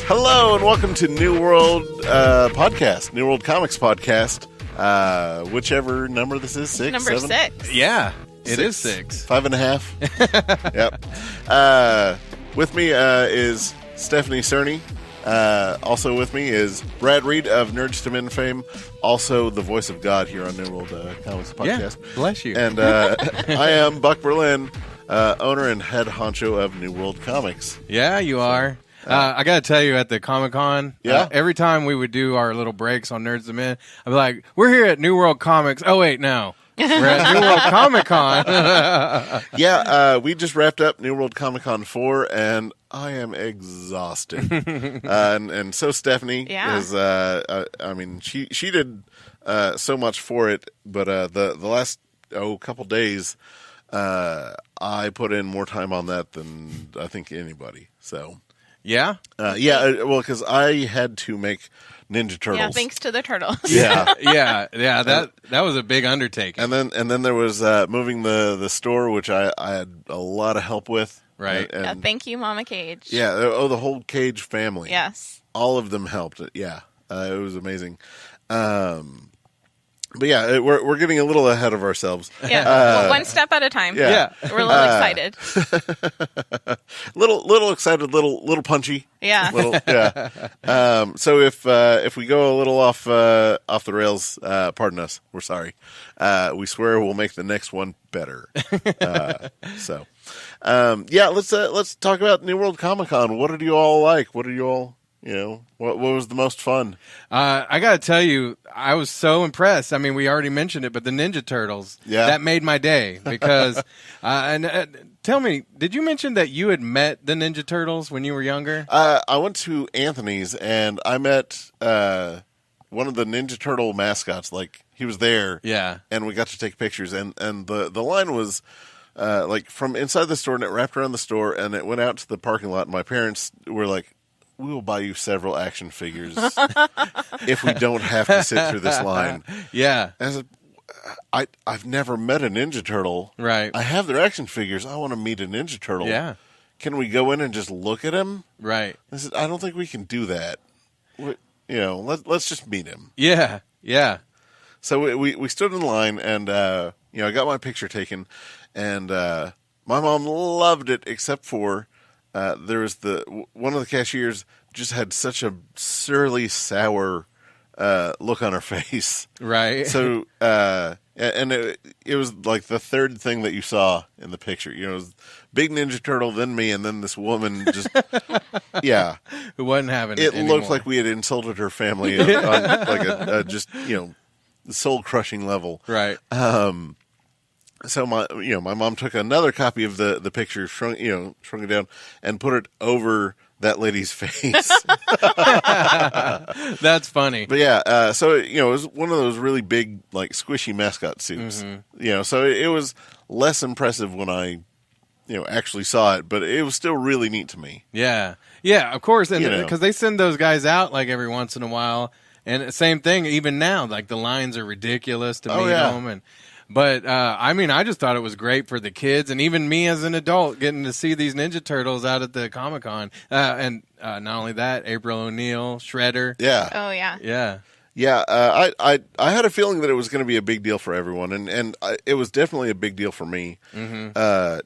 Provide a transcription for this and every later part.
Hello and welcome to New World Podcast, New World Comics Podcast. Whichever number this is, 6, Number 7? 6. Yeah, it is 6. 5.5. Yep. With me is Stephanie Cerny. Also with me is Brad Reed of Nerdz to Men fame, also the voice of God here on New World Comics Podcast. Yeah, bless you. And I am Buck Berlin, owner and head honcho of New World Comics. Yeah, you are. I got to tell you, at the Comic-Con, every time we would do our little breaks on Nerdz to Men, I'd be like, we're here at New World Comics. Oh, wait, no. We're at New World Comic-Con. We just wrapped up New World Comic-Con 4, and I am exhausted. And so Stephanie is, I mean, she did so much for it, but the last couple days, I put in more time on that than I think anybody. So Yeah? well, because I had to make Ninja Turtles. Yeah, thanks to the turtles. Yeah. That was a big undertaking. And then there was moving the store, which I had a lot of help with. Right. And thank you, Mama Cage. yeah. The whole Cage family. Yes. All of them helped. Yeah. It was amazing. But yeah, we're getting a little ahead of ourselves. Yeah. One step at a time. Yeah. We're a little excited. little excited, little punchy. Yeah. So if we go a little off the rails, pardon us. We're sorry. We swear we'll make the next one better. Let's talk about New World Comic Con. What did you all like? What did you all? What was the most fun? I got to tell you, I was so impressed. I mean, we already mentioned it, but the Ninja Turtles, that made my day because, tell me, did you mention that you had met the Ninja Turtles when you were younger? I went to Anthony's and I met one of the Ninja Turtle mascots. Like, he was there. Yeah. And we got to take pictures. And the line was like from inside the store, and it wrapped around the store, and it went out to the parking lot. And my parents were like, we will buy you several action figures if we don't have to sit through this line. Yeah. And I said, I've never met a Ninja Turtle. Right. I have their action figures. I want to meet a Ninja Turtle. Yeah. Can we go in and just look at him? Right. I said, I don't think we can do that. Let's just meet him. Yeah. Yeah. So we stood in line, and I got my picture taken, and my mom loved it, except for there was one of the cashiers just had such a surly, sour look on her face. Right. So, and it was like the third thing that you saw in the picture. It was big Ninja Turtle, then me, and then this woman just, Who wasn't having it anymore. Looked like we had insulted her family on like a just, soul-crushing level. Right. So my mom took another copy of the picture, shrunk it down, and put it over that lady's face. That's funny. But so it was one of those really big, like, squishy mascot suits. Mm-hmm. So it was less impressive when I actually saw it, but it was still really neat to me. Yeah, of course, and because they send those guys out like every once in a while, and same thing even now. Like, the lines are ridiculous to meet them, But, I just thought it was great for the kids, and even me as an adult getting to see these Ninja Turtles out at the Comic-Con. And not only that, April O'Neil, Shredder. Yeah. Oh, yeah. Yeah. Yeah, I had a feeling that it was going to be a big deal for everyone, and it was definitely a big deal for me,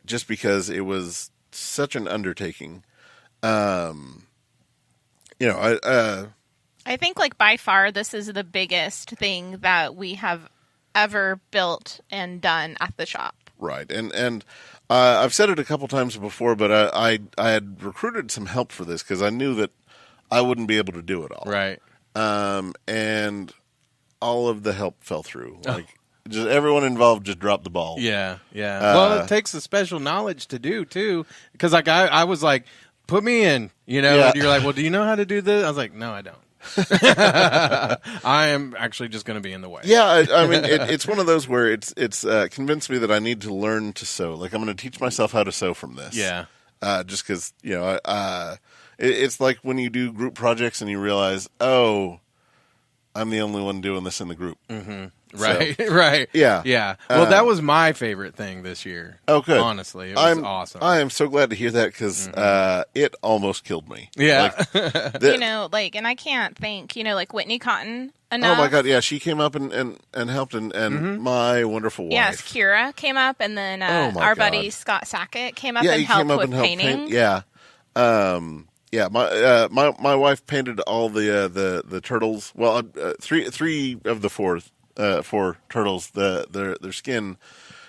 just because it was such an undertaking. I think, like, by far, this is the biggest thing that we have ever built and done at the shop. Right, and I've said it a couple times before, but I had recruited some help for this because I knew that I wouldn't be able to do it all. Right. And all of the help fell through. Like, just everyone involved just dropped the ball. Yeah. Well, it takes a special knowledge to do too, because like I was like, put me in, and you're like, well, do you know how to do this? I was like, no, I don't. I am actually just going to be in the way. Yeah, it's one of those where it's convinced me that I need to learn to sew. Like, I'm going to teach myself how to sew from this. Yeah. Just because it's like when you do group projects and you realize, oh, I'm the only one doing this in the group. Mm-hmm. Right, So, right. Yeah. Yeah. Well, that was my favorite thing this year. Oh, good. Honestly, it was awesome. I am so glad to hear that because it almost killed me. Yeah. And I can't thank, Whitney Cotton enough. Oh, my God. Yeah, she came up and helped, and my wonderful wife. Yes, Kira came up, and then our buddy Scott Sackett came up and helped with painting. Yeah. My wife painted all the turtles. Well, three of the four turtles. Their skin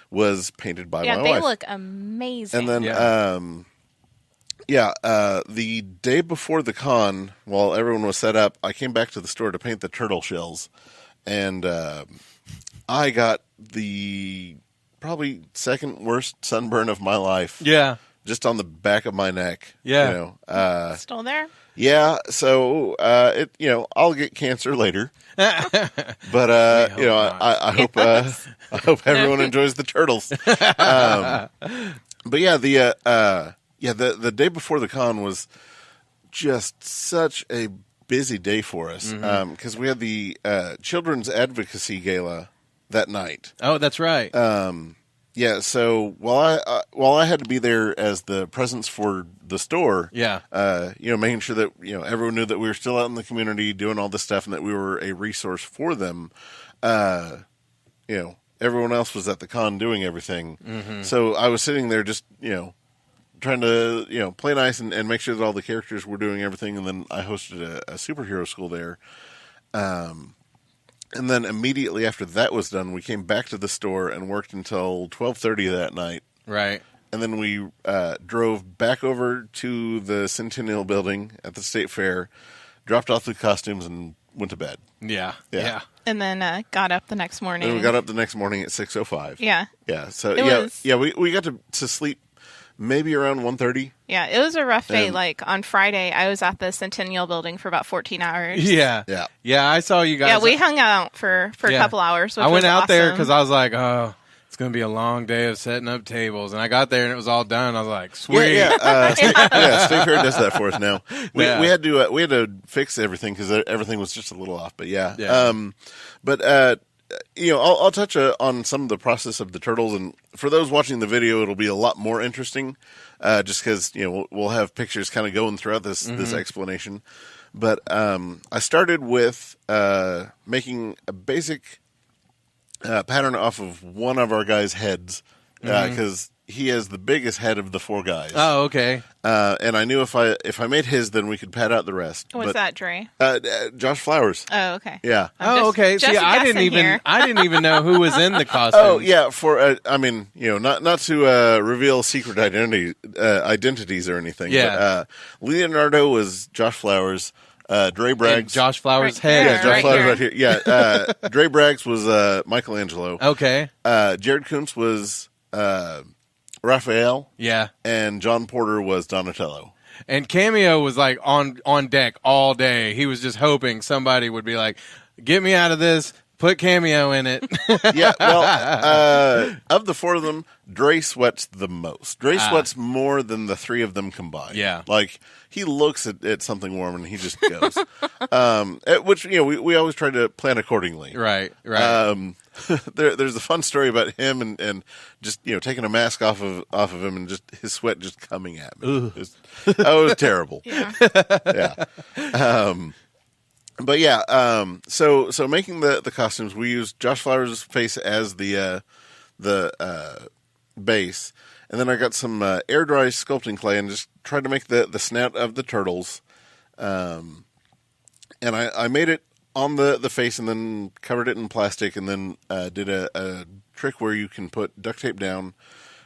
was painted by my wife. Yeah, they look amazing. And then, the day before the con, while everyone was set up, I came back to the store to paint the turtle shells, and I got the probably second worst sunburn of my life. Yeah. Just on the back of my neck. Yeah. Still there? Yeah. So, I'll get cancer later. But, I hope everyone enjoys the turtles. But yeah, the day before the con was just such a busy day for us. Because we had the Children's Advocacy Gala that night. Oh, that's right. Yeah, so while I had to be there as the presence for the store, making sure that everyone knew that we were still out in the community doing all this stuff and that we were a resource for them. Everyone else was at the con doing everything, so I was sitting there just trying to play nice and make sure that all the characters were doing everything, and then I hosted a superhero school there. And then immediately after that was done, we came back to the store and worked until 12:30 that night. Right. And then we drove back over to the Centennial Building at the State Fair, dropped off the costumes, and went to bed. Yeah. And then got up the next morning. And we got up the next morning at 6:05. Yeah. Yeah. So we got to sleep maybe around 1:30. Yeah, it was a rough day. Like on Friday, I was at the Centennial Building for about 14 hours. Yeah. I saw you guys. Yeah, we hung out for a couple hours. Which I went out awesome. there because I was like, oh, it's going to be a long day of setting up tables. And I got there and it was all done. I was like, sweet. State Fair does that for us now. We had to fix everything because everything was just a little off. But I'll touch on some of the process of the turtles, and for those watching the video, it'll be a lot more interesting, just because we'll have pictures kind of going throughout this explanation. But I started with making a basic pattern off of one of our guys' heads, because he has the biggest head of the four guys. Oh, okay. And I knew if I made his, then we could pad out the rest. What's that, Dre? Josh Flowers. Oh, okay. Yeah. Okay. See, I didn't even know who was in the costume. Oh, yeah. For not to reveal secret identities or anything. Yeah. But, Leonardo was Josh Flowers. Dre Braggs. And Josh Flowers' head. Yeah, Josh Flowers right here. Yeah. Dre Braggs was Michelangelo. Okay. Jared Kuntz was Raphael. Yeah. And John Porter was Donatello. And Cameo was like on deck all day. He was just hoping somebody would be like, get me out of this, put Cameo in it. Yeah, well, of the four of them, Dre sweats the most. Dre sweats more than the three of them combined. Yeah. Like, he looks at something warm and he just goes. Which, we always try to plan accordingly. Right. There's a fun story about him and just taking a mask off of him and just his sweat just coming at me. It was terrible. Yeah. But yeah, so making the costumes, we used Josh Flowers' face as the base, and then I got some air dry sculpting clay and just tried to make the snout of the turtles, and I made it on the face and then covered it in plastic and then did a trick where you can put duct tape down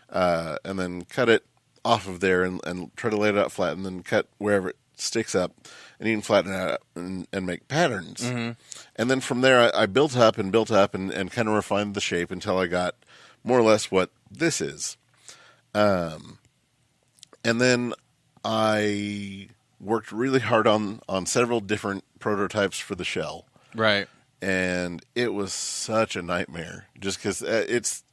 and then cut it off of there and try to lay it out flat and then cut wherever it sticks up, and you can flatten it out and make patterns. And then from there I built up and kind of refined the shape until I got more or less what this is. And then I worked really hard on several different prototypes for the shell. Right. And it was such a nightmare just because it's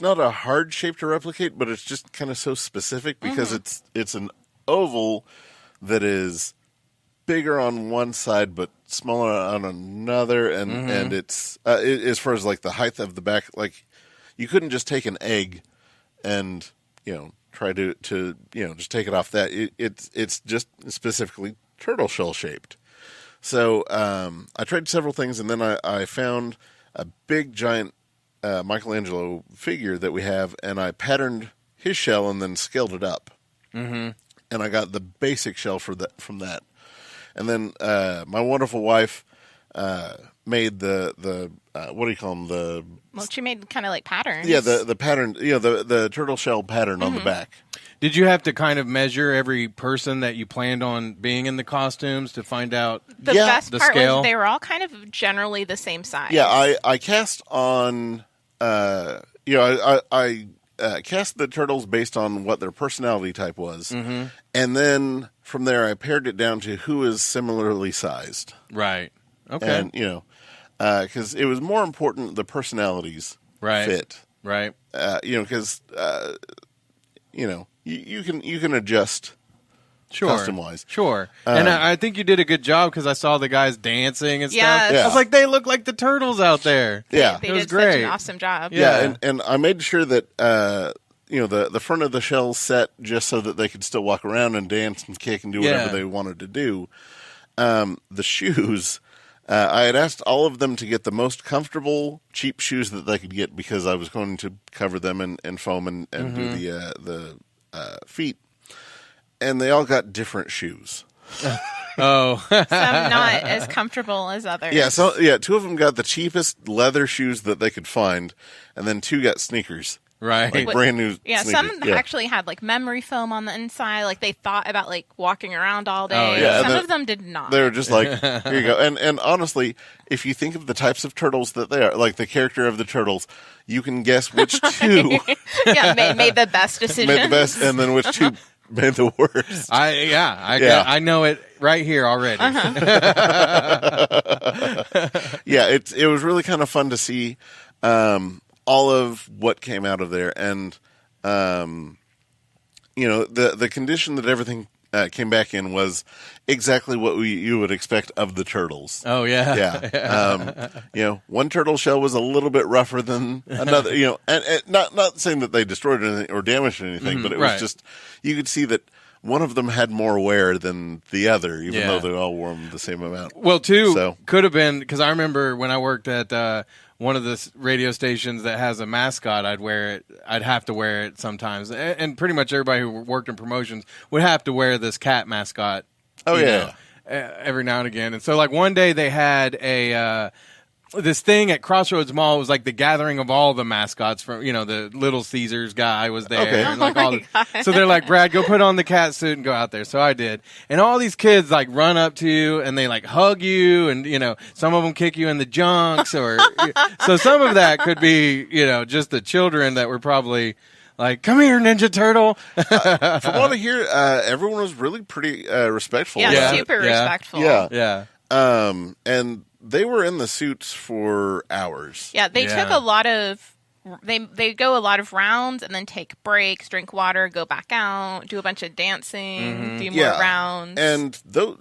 not a hard shape to replicate, but it's just kind of so specific because it's an oval that is bigger on one side but smaller on another, and it's as far as like the height of the back, like you couldn't just take an egg and try to just take it off that. It's just specifically turtle shell shaped. So I tried several things, and then I found a big giant Michelangelo figure that we have, and I patterned his shell and then scaled it up. Mm-hmm. And I got the basic shell from that. And then my wonderful wife made the what do you call them? Well, she made kind of like patterns. Yeah, the pattern, the turtle shell pattern on the back. Did you have to kind of measure every person that you planned on being in the costumes to find out the best the part scale? Was they were all kind of generally the same size. Yeah, I cast on, I cast the turtles based on what their personality type was. Mm-hmm. And then from there I pared it down to who is similarly sized. Right. Okay. And, because it was more important the personalities fit. Right. Because, you can adjust custom-wise. Sure. And I think you did a good job because I saw the guys dancing and stuff. Yeah. I was like, they look like the turtles out there. Yeah. They it was did great. such an awesome job. Yeah, and I made sure that, the front of the shell set just so that they could still walk around and dance and kick and do whatever they wanted to do. The shoes... I had asked all of them to get the most comfortable, cheap shoes that they could get because I was going to cover them in foam and do the feet. And they all got different shoes. Oh. Some not as comfortable as others. Yeah, two of them got the cheapest leather shoes that they could find, and then two got sneakers. Right. Like brand new Yeah, sneakers. some actually had like memory foam on the inside. Like they thought about like walking around all day. Oh, yeah. Some of them did not. They were just like, here you go. And honestly, if you think of the types of turtles that they are, like the character of the turtles, you can guess which two made the best decision. made the best, and then which two made the worst. I know it right here already. Yeah, it was really kind of fun to see all of what came out of there, and the condition that everything came back in was exactly what you would expect of the turtles. Oh yeah, yeah. One turtle shell was a little bit rougher than another. And not saying that they destroyed anything or damaged anything, but it was just you could see that one of them had more wear than the other, even though they all wore them the same amount. Well, could have been, because I remember when I worked at one of the radio stations that has a mascot, I'd have to wear it sometimes. And pretty much everybody who worked in promotions would have to wear this cat mascot. Every now and again. And so like one day they had this thing at Crossroads Mall. It was like the gathering of all the mascots from, the Little Caesars guy was there. Okay. And so they're like, Brad, go put on the cat suit and go out there. So I did. And all these kids like run up to you and they like hug you, and, some of them kick you in the junks so some of that could be, just the children that were probably like, come here, Ninja Turtle. From what I hear, everyone was really pretty respectful. Yeah, super respectful. Yeah. And they were in the suits for hours. Yeah, they took a lot of... They go a lot of rounds and then take breaks, drink water, go back out, do a bunch of dancing, do more rounds. And those,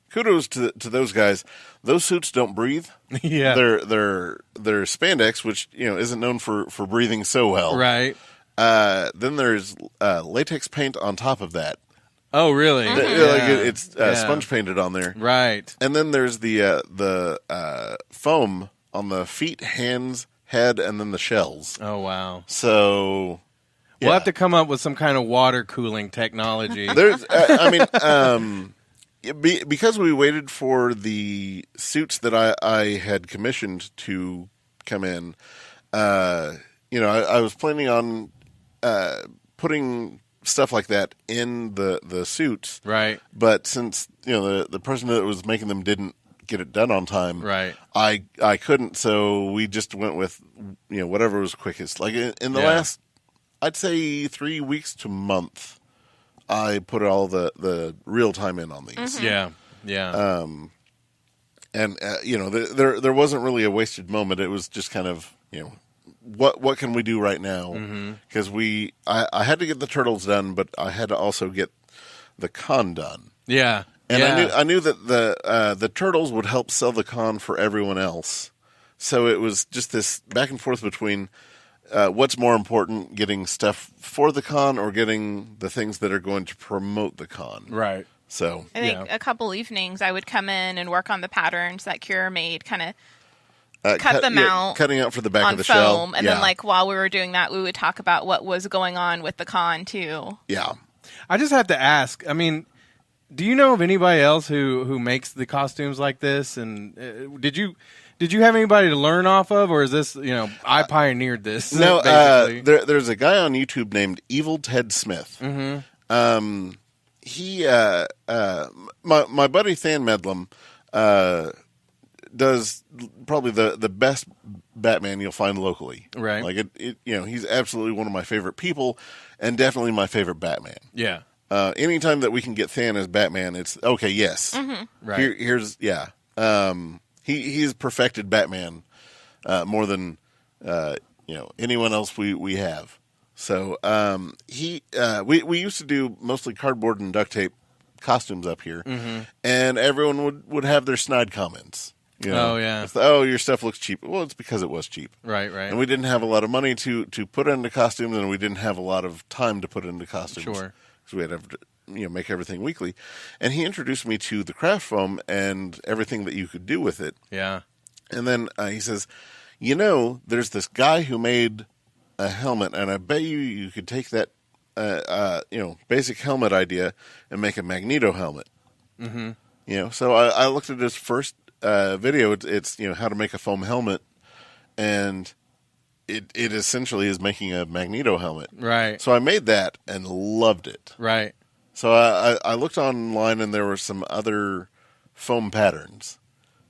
kudos to those guys. Those suits don't breathe. Yeah, they're spandex, which isn't known for breathing so well. Right. Then there's latex paint on top of that. Oh, really? It's sponge painted on there. Right. And then there's the foam on the feet, hands, head, and then the shells. Oh, wow. So we'll have to come up with some kind of water cooling technology. There's, because we waited for the suits that I had commissioned to come in, I was planning on putting stuff like that in the suits, right? But since the person that was making them didn't get it done on time, right? I couldn't, so we just went with whatever was quickest. Like in the last, I'd say 3 weeks to month, I put all the real time in on these. Yeah. And there wasn't really a wasted moment. It was just kind of what can we do right now? Because I had to get the turtles done, but I had to also get the con done. Yeah. And I knew that the Turtles would help sell the con for everyone else. So it was just this back and forth between what's more important, getting stuff for the con or getting the things that are going to promote the con. Right. So I think a couple evenings I would come in and work on the patterns that Kira made, kind of cut them out. Cutting out for the back on of the foam, shell. And then while we were doing that, we would talk about what was going on with the con too. Yeah. I just have to ask, I mean, do you know of anybody else who makes the costumes like this? And did you have anybody to learn off of, or is this, I pioneered this? No, there's a guy on YouTube named Evil Ted Smith. Mm-hmm. He, my buddy Than Medlem, does probably the best Batman you'll find locally. Right. Like he's absolutely one of my favorite people, and definitely my favorite Batman. Yeah. Anytime that we can get Than as Batman, it's okay. Yes. Mm-hmm. Right. He's perfected Batman more than anyone else we have. So we used to do mostly cardboard and duct tape costumes up here, mm-hmm. and everyone would have their snide comments. Oh yeah. Your stuff looks cheap. Well, it's because it was cheap. Right. And we didn't have a lot of money to put into costumes, and we didn't have a lot of time to put into costumes. Sure. Because we had to make everything weekly. And he introduced me to the craft foam and everything that you could do with it. Yeah. And then he says, there's this guy who made a helmet, and I bet you could take that basic helmet idea and make a Magneto helmet. Mm-hmm. So I looked at his first video. It's how to make a foam helmet, and it essentially is making a Magneto helmet. Right. So I made that and loved it. Right. So I looked online, and there were some other foam patterns,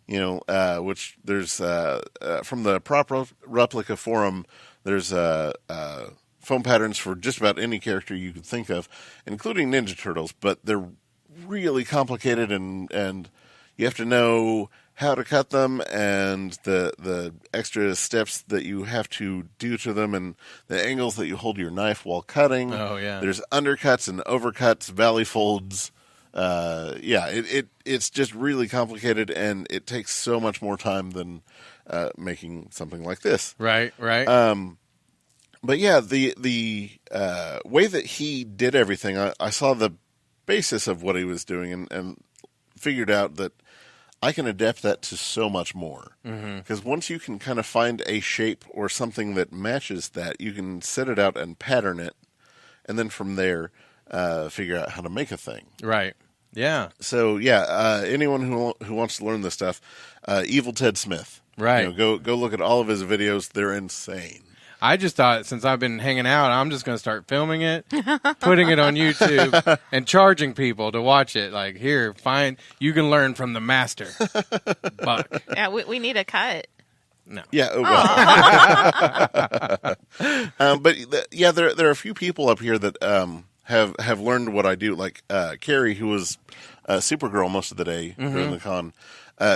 which there's from the Prop Replica forum. There's foam patterns for just about any character you could think of, including Ninja Turtles, but they're really complicated, and you have to know how to cut them and the extra steps that you have to do to them and the angles that you hold your knife while cutting. Oh, yeah. There's undercuts and overcuts, valley folds. It's just really complicated, and it takes so much more time than making something like this. Right. But yeah, the way that he did everything, I saw the basis of what he was doing and figured out that I can adapt that to so much more. Because once you can kind of find a shape or something that matches that, you can set it out and pattern it, and then from there figure out how to make a thing. Right. Yeah. So anyone who wants to learn this stuff, Evil Ted Smith. Right. Go look at all of his videos. They're insane. I just thought, since I've been hanging out, I'm just going to start filming it, putting it on YouTube, and charging people to watch it. Like, here, you can learn from the master. Buck. Yeah, we need a cut. No. Yeah. There are a few people up here that have learned what I do. Like Carrie, who was Supergirl most of the day during the con.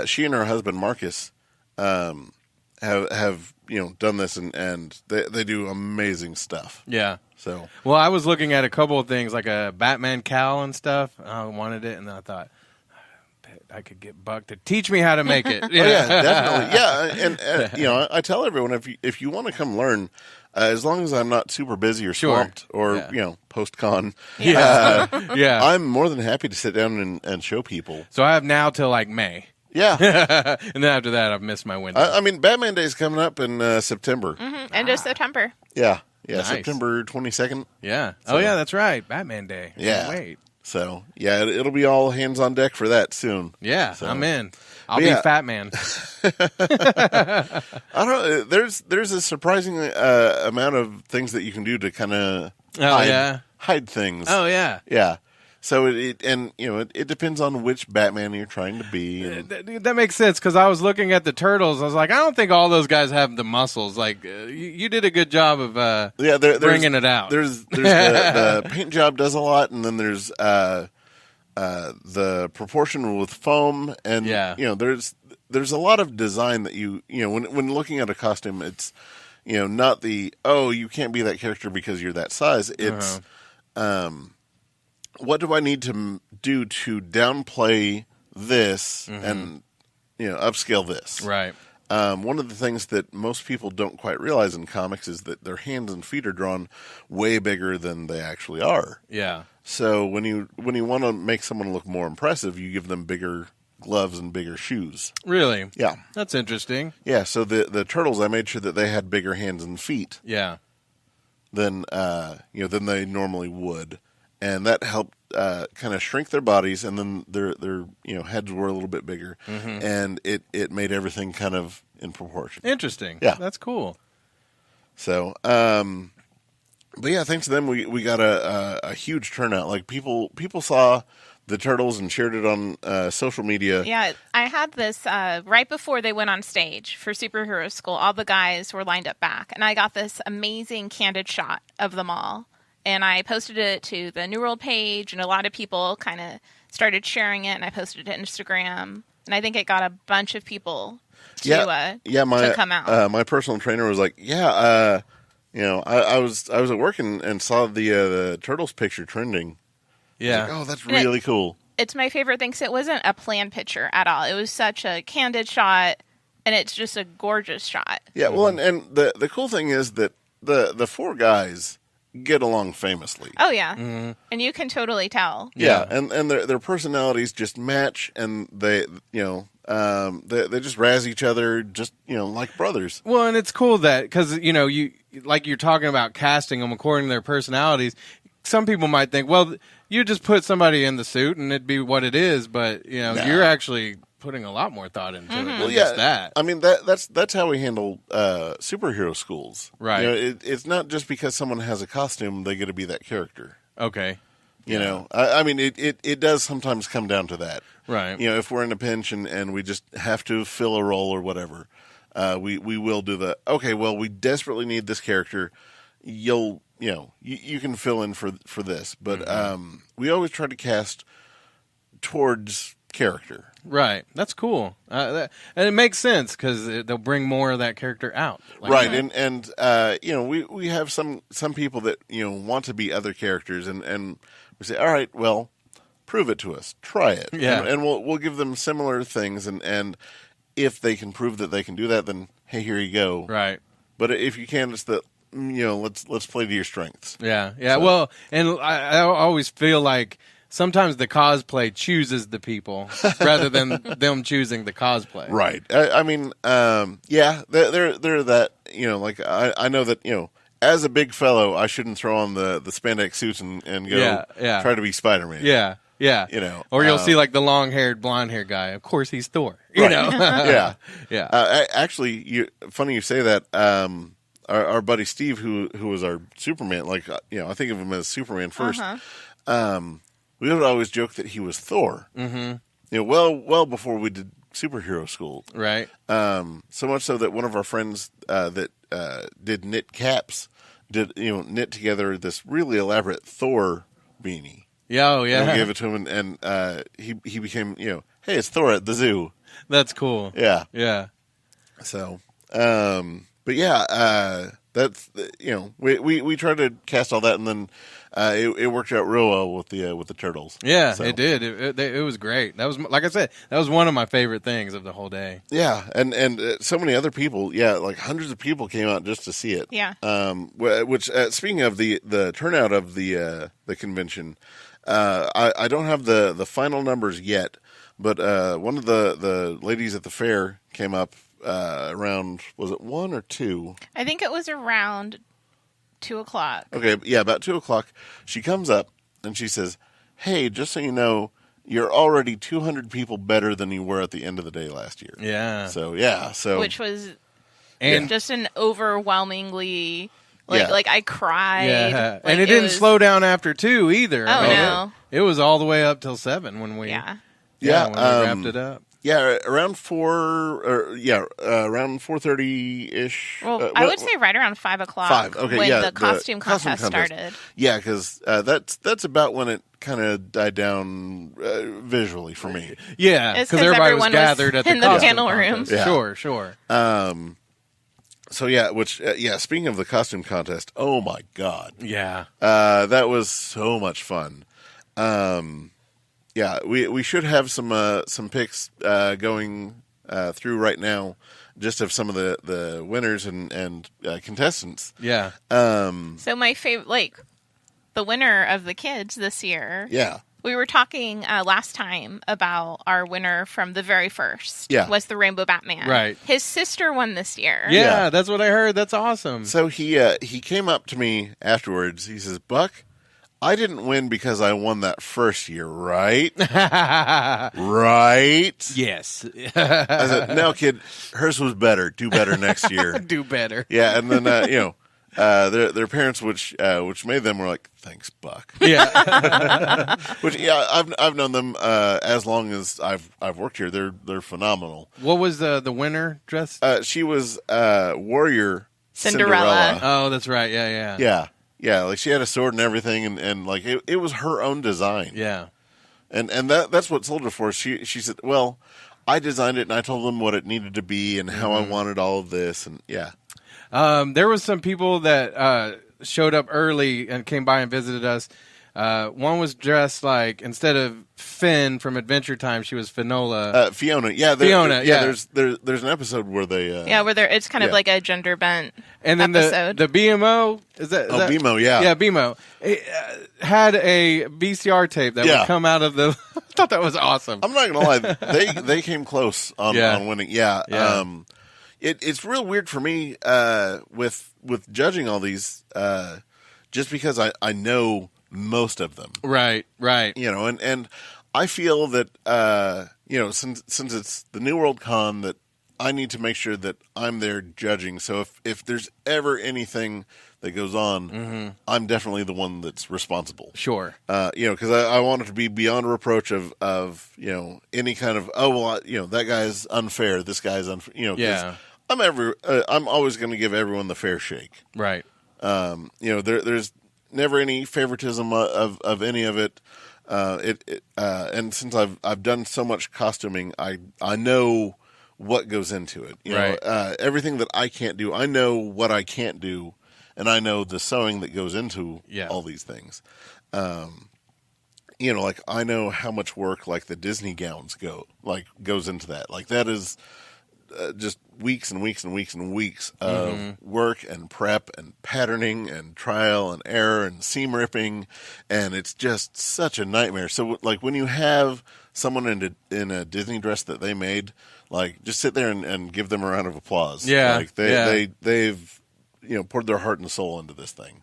She and her husband Marcus have done this, and they do amazing stuff. Yeah. So I was looking at a couple of things, like a Batman cowl and stuff. I wanted it, and then I thought I could get Buck to teach me how to make it. Yeah. Oh, yeah, definitely. Yeah, and I tell everyone, if you want to come learn, as long as I'm not super busy or swamped or post con, I'm more than happy to sit down and show people. So I have now till like May. Yeah. And then after that, I've missed my window. I mean, Batman Day is coming up in September. Mm-hmm. End of September. Yeah. Nice. September 22nd. Yeah. So, that's right. Batman Day. Yeah. Wait. So, it'll be all hands on deck for that soon. Yeah, so, I'm in. I'll be Fat Man. I don't know. There's a surprising amount of things that you can do to kind of hide things. Oh, yeah. Yeah. So it depends on which Batman you're trying to be. That makes sense, because I was looking at the Turtles. I was like, I don't think all those guys have the muscles. Like, you did a good job of bringing it out. There's the paint job does a lot, and then there's the proportion with foam, and there's a lot of design that when looking at a costume, it's not the you can't be that character because you're that size. It's what do I need to do to downplay this and upscale this? Right. One of the things that most people don't quite realize in comics is that their hands and feet are drawn way bigger than they actually are. Yeah. So when you want to make someone look more impressive, you give them bigger gloves and bigger shoes. Really? Yeah. That's interesting. Yeah, so the turtles, I made sure that they had bigger hands and feet. Yeah. Than they normally would. And that helped kind of shrink their bodies, and then their heads were a little bit bigger, and it made everything kind of in proportion. Interesting. Yeah, that's cool. So, but yeah, thanks to them, we got a huge turnout. Like people saw the Turtles and shared it on social media. Yeah, I had this right before they went on stage for Superhero School. All the guys were lined up back, and I got this amazing candid shot of them all. And I posted it to the New World page, and a lot of people kind of started sharing it, and I posted it to Instagram. And I think it got a bunch of people to come out. My personal trainer was like, I was at work and saw the Turtles picture trending. Yeah. Like, oh, that's really cool. It's my favorite thing, because it wasn't a planned picture at all. It was such a candid shot, and it's just a gorgeous shot. Yeah, well, and the cool thing is that the four guys get along famously. Oh yeah, and you can totally tell. Yeah, and their personalities just match, and they just razz each other, just like brothers. Well, and it's cool that because you like you're talking about casting them according to their personalities. Some people might think, well, you just put somebody in the suit and it'd be what it is, but you're actually putting a lot more thought into it than just that. I mean, that's how we handle superhero schools. Right. It's not just because someone has a costume they get to be that character. Okay. I mean, it does sometimes come down to that. Right. If we're in a pinch and we just have to fill a role or whatever, we will do the, okay, well, we desperately need this character. You can fill in for this. But we always try to cast towards character. Right. That's cool. And it makes sense because they'll bring more of that character out. Right. And we have some people that, want to be other characters and we say, all right, well, prove it to us. Try it. Yeah. And we'll give them similar things. And if they can prove that they can do that, then, hey, here you go. Right. But if you can, it's the, let's play to your strengths. Yeah. Yeah. So. Well, and I always feel like sometimes the cosplay chooses the people rather than them choosing the cosplay. Right. I mean, they're that, like I know that, as a big fellow, I shouldn't throw on the spandex suits and go try to be Spider-Man. Yeah. Yeah. Or you'll see like the long-haired, blonde-haired guy. Of course, he's Thor. Right. Yeah. Yeah. Actually, funny you say that. Our buddy Steve, who was our Superman, I think of him as Superman first. We would always joke that he was Thor. Mm-hmm. Well before we did Superhero School. Right. So much so that one of our friends that did knit caps knit together this really elaborate Thor beanie. Yeah, oh yeah. And we gave it to him, and he became hey, it's Thor at the zoo. That's cool. Yeah. Yeah. So, but yeah, that's we tried to cast all that, and then it worked out real well with the Turtles. Yeah, so. It did. It was great. That was, like I said, that was one of my favorite things of the whole day. Yeah, and so many other people. Yeah, like hundreds of people came out just to see it. Yeah. Which speaking of the turnout of the convention, I don't have the final numbers yet, but one of the ladies at the fair came up around, was it 1 or 2? I think it was around 2:00. Okay, yeah, about 2:00. She comes up and she says, "Hey, just so you know, you're already 200 people better than you were at the end of the day last year." Yeah. So yeah, which was just an overwhelmingly like I cried. Yeah, like, and it didn't slow down after 2 either. Oh no, it was all the way up till 7 when we when we wrapped it up. Yeah, around 4:30 ish. Well, I would say right around 5:00. 5. Okay, when yeah, the costume contest started. Yeah, because that's about when it kind of died down visually for me. Yeah, because everybody was gathered at in the panel room. Yeah. Sure. So yeah, speaking of the costume contest, oh my god, yeah, that was so much fun. Yeah, we should have some picks going through right now, just of some of the winners and contestants. Yeah. So my favorite, the winner of the kids this year. Yeah. We were talking last time about our winner from the very first. Yeah. Was the Rainbow Batman. Right. His sister won this year. Yeah, that's what I heard. That's awesome. So he came up to me afterwards. He says, "Buck, I didn't win because I won that first year, right?" Right? Yes. I said, "No, kid, hers was better. Do better next year. Do better." Yeah, and then their parents, which made them, were like, "Thanks, Buck." Yeah. Which I've known them as long as I've worked here. They're phenomenal. What was the winner dress? She was Warrior Cinderella. Oh, that's right. Yeah. Yeah. Like she had a sword and everything, and like it was her own design. Yeah. And that's what sold her for. She said, "Well, I designed it, and I told them what it needed to be and how I wanted all of this." And yeah. There was some people that showed up early and came by and visited us. One was dressed like, instead of Finn from Adventure Time, she was Finola. Fiona. Yeah. Fiona. Yeah. There's an episode where they. Where it's kind of like a gender bent and then episode. the BMO is that? BMO. Yeah. Yeah, BMO had a VCR tape that would come out of the. I thought that was awesome. I'm not gonna lie, they came close on winning. Yeah. It's real weird for me with judging all these, just because I know most of them. Right. And I feel that since it's the New World Con, that I need to make sure that I'm there judging. So if there's ever anything that goes on, I'm definitely the one that's responsible. Sure. Because I want it to be beyond reproach of any kind of that guy's unfair, this guy's unfair. Yeah. I'm always going to give everyone the fair shake. Right. There's never any favoritism of any of it. And since I've done so much costuming, I know what goes into it. Right. Everything that I can't do, I know what I can't do, and I know the sewing that goes into all these things. Like I know how much work like the Disney gowns goes into that. Like that is just weeks and weeks and weeks and weeks of work and prep and patterning and trial and error and seam ripping, and it's just such a nightmare. So like when you have someone in a Disney dress that they made, like just sit there and give them a round of applause. Yeah, like they've poured their heart and soul into this thing.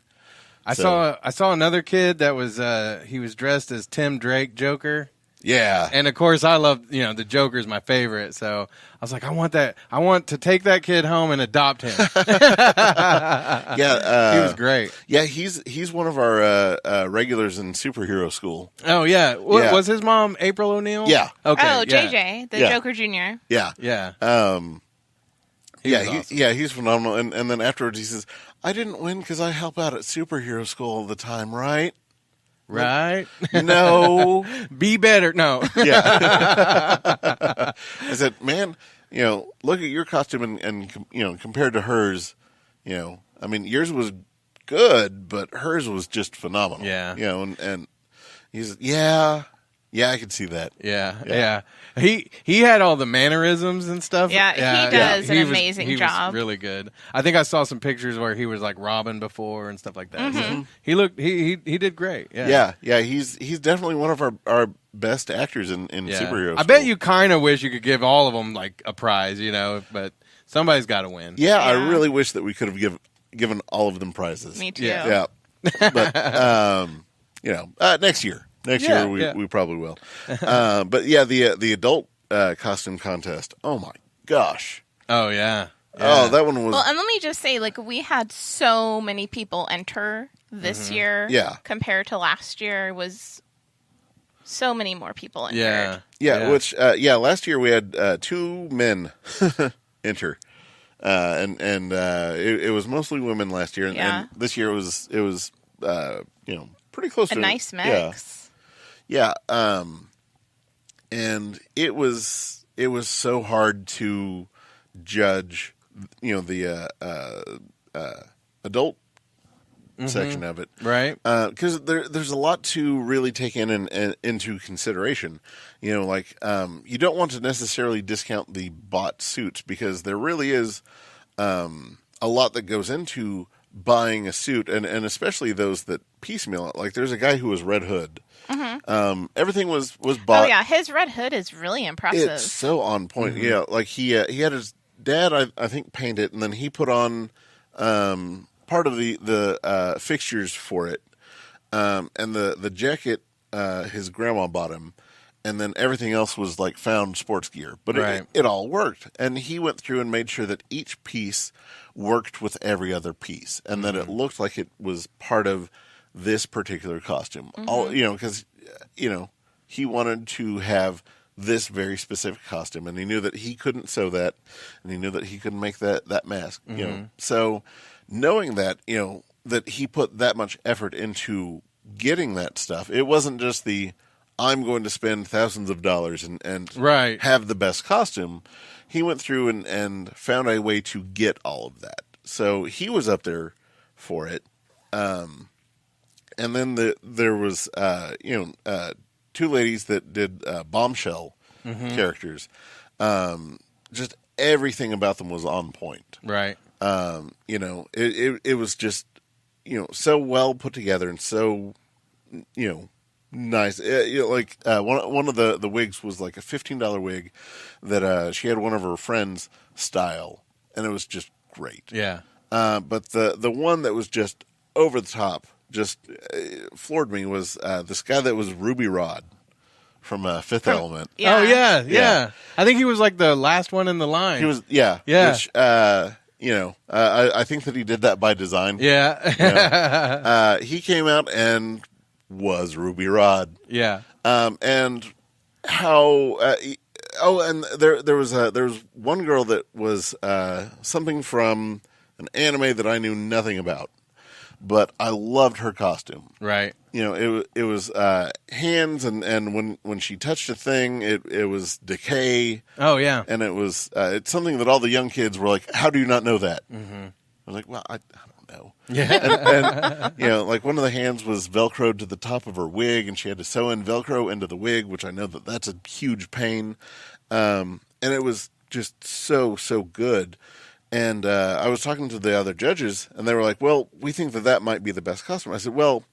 I saw another kid that was he was dressed as Tim Drake Joker. Yeah. And of course I love, the Joker's my favorite. So I was like, I want to take that kid home and adopt him. Yeah. He was great. Yeah. He's one of our regulars in superhero school. Oh yeah. Was his mom April O'Neil? Yeah. Okay. Oh, JJ, the Joker Jr. Yeah. Yeah. He's phenomenal. And then afterwards he says, I didn't win because I help out at superhero school all the time, right? Right? No. Be better. No. Yeah. I said, man, look at your costume and compared to hers, I mean, yours was good, but hers was just phenomenal. Yeah. And he says, yeah, I can see that. Yeah. He had all the mannerisms and stuff. Yeah, he does an amazing job. He was really good. I think I saw some pictures where he was like Robin before and stuff like that. Mm-hmm. So he did great. Yeah. He's definitely one of our best actors in superhero school. I bet you kind of wish you could give all of them like a prize, but somebody's got to win. Yeah, I really wish that we could have given all of them prizes. Me too. Yeah. But next year. Next year we probably will. But yeah, the adult costume contest. Oh my gosh. Oh yeah. Oh, that one was. Well, and let me just say, we had so many people enter this year. Yeah. Compared to last year, was so many more people entered. Yeah. Which last year we had 2 men enter, and it was mostly women last year, and this year it was pretty close to a nice mix. Yeah, and it was so hard to judge, the adult section of it, right? Because there's a lot to really take in and into consideration. Like you don't want to necessarily discount the bought suits because there really is a lot that goes into buying a suit, and especially those that piecemeal it. Like there's a guy who was Red Hood. Mm-hmm. Everything was bought. Oh yeah, his Red Hood is really impressive. It's so on point. Yeah, like he had his dad, I think, paint it, and then he put on part of the fixtures for it, and the jacket his grandma bought him, and then everything else was like found sports gear. But it all worked, and he went through and made sure that each piece worked with every other piece, and that it looked like it was part of this particular costume. All because he wanted to have this very specific costume, and he knew that he couldn't sew that, and he knew that he couldn't make that mask. So knowing that that he put that much effort into getting that stuff, it wasn't just I'm going to spend thousands of dollars and have the best costume. He went through and found a way to get all of that. So he was up there for it. And then there was two ladies that did Bombshell characters. Just everything about them was on point. Right. It was just so well put together and so nice. One of the wigs was like a $15 wig that she had one of her friends style, and it was just great. Yeah. But the one that was just over the top, just floored me, was this guy that was Ruby Rod from Fifth Element. Yeah. Oh yeah. I think he was like the last one in the line. He was, yeah. Which, I think that he did that by design. Yeah. He came out and was Ruby Rod. Yeah. And how? And there was one girl that was something from an anime that I knew nothing about, but I loved her costume. Right. It was hands, and when she touched a thing, it was decay. Oh yeah. And it was it's something that all the young kids were like, "How do you not know that?" Mm-hmm. I was like, "Well, I don't know." Yeah. and like one of the hands was Velcroed to the top of her wig, and she had to sew in Velcro into the wig, which I know that's a huge pain. And it was just so good. And I was talking to the other judges, and they were like, "Well, we think that might be the best costume." I said, "Well,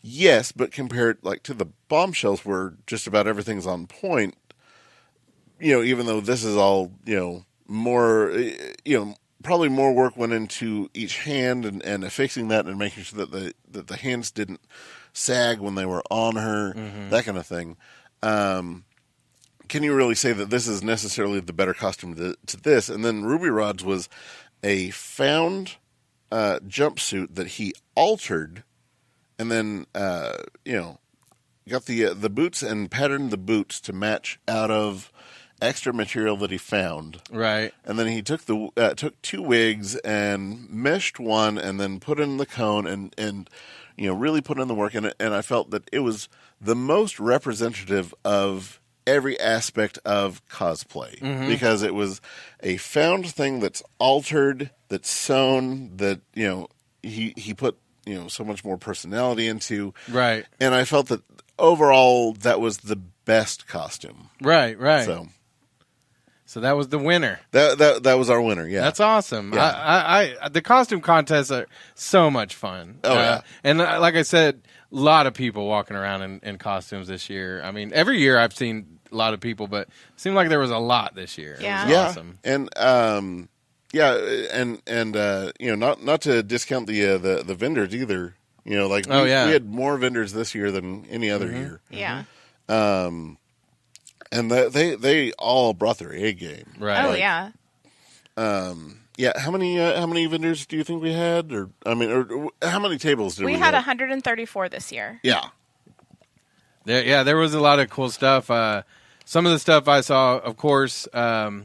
yes, but compared like to the Bombshells, where just about everything's on point. Even though this is all more, probably more work went into each hand and affixing that and making sure that the hands didn't sag when they were on her, that kind of thing. Can you really say that this is necessarily the better costume to this?" And then Ruby Rod's was a found jumpsuit that he altered, and then got the boots and patterned the boots to match out of extra material that he found. Right. And then he took took two wigs and meshed one, and then put in the cone and really put in the work in it. And I felt that it was the most representative of every aspect of cosplay, because it was a found thing that's altered, that's sewn, that he put so much more personality into. Right. And I felt that overall that was the best costume. Right. So that was the winner. That was our winner. Yeah, that's awesome. Yeah. I the costume contests are so much fun. Oh yeah, and like I said, a lot of people walking around in costumes this year. I mean, every year I've seen a lot of people, but it seemed like there was a lot this year. Yeah, it was awesome. And not to discount the vendors either. We had more vendors this year than any other year. Yeah. And they all brought their A game. Right. Oh yeah. Yeah. How many vendors do you think we had, or how many tables did we had? have? 134 this year. Yeah. There was a lot of cool stuff. Some of the stuff I saw, of course, I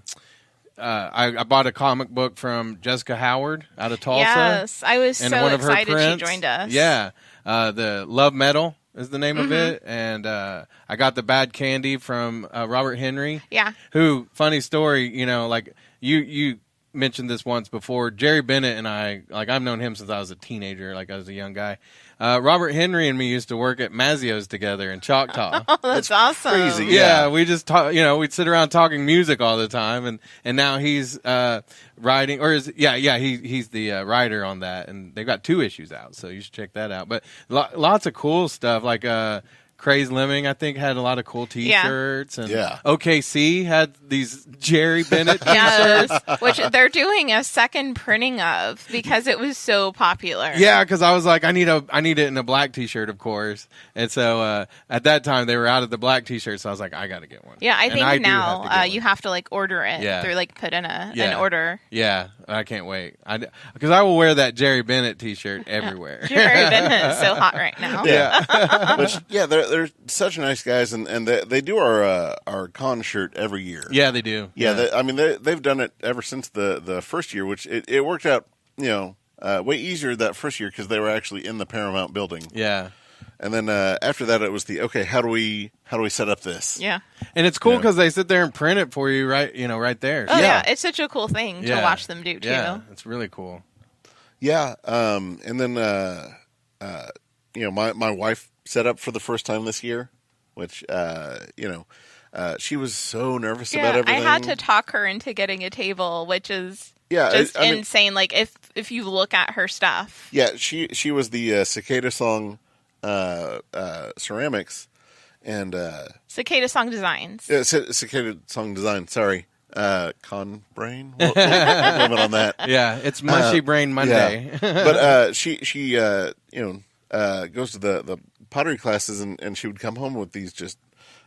bought a comic book from Jessica Howard out of Tulsa. Yes, I was so excited she joined us. Yeah, the Love Metal is the name of it, and I got the Bad Candy from Robert Henry. Yeah. Who, funny story, like you mentioned this once before. Jerry Bennett and I, like, I've known him since I was a teenager, like I was a young guy. Robert Henry and me used to work at Mazzio's together in Choctaw. Oh, that's awesome. Crazy. Yeah, we just talk, we'd sit around talking music all the time, and now he's writing, or he's the writer on that, and they've got 2 issues out, so you should check that out. But lots of cool stuff, like Craze Lemming, I think, had a lot of cool T-shirts, and OKC had these Jerry Bennett T-shirts, which they're doing a second printing of because it was so popular. Yeah, because I was like, I need it in a black T-shirt, of course, and so at that time they were out of the black T-shirts, so I was like, I got to get one. Yeah, I think now you have to like order it through like put in an order. Yeah, I can't wait because I will wear that Jerry Bennett T-shirt everywhere. Jerry Bennett is so hot right now. Yeah, which they're such nice guys, and they do our con shirt every year. Yeah, they do. Yeah, they've done it ever since the first year, which it worked out way easier that first year because they were actually in the Paramount building. Yeah. And then after that, it was how do we set up this? Yeah, and it's cool because they sit there and print it for you right there. Oh yeah, it's such a cool thing to watch them do too. Yeah, it's really cool. Yeah, and then my wife set up for the first time this year, which she was so nervous about everything. I had to talk her into getting a table, which is just insane. Like if you look at her stuff, she was the Cicada Song ceramics and Cicada Song Designs. Yeah, Cicada Song Design. Sorry. Con brain. We'll blame it on that. Yeah, it's Mushy Brain Monday. Yeah. But she goes to the pottery classes, and she would come home with these just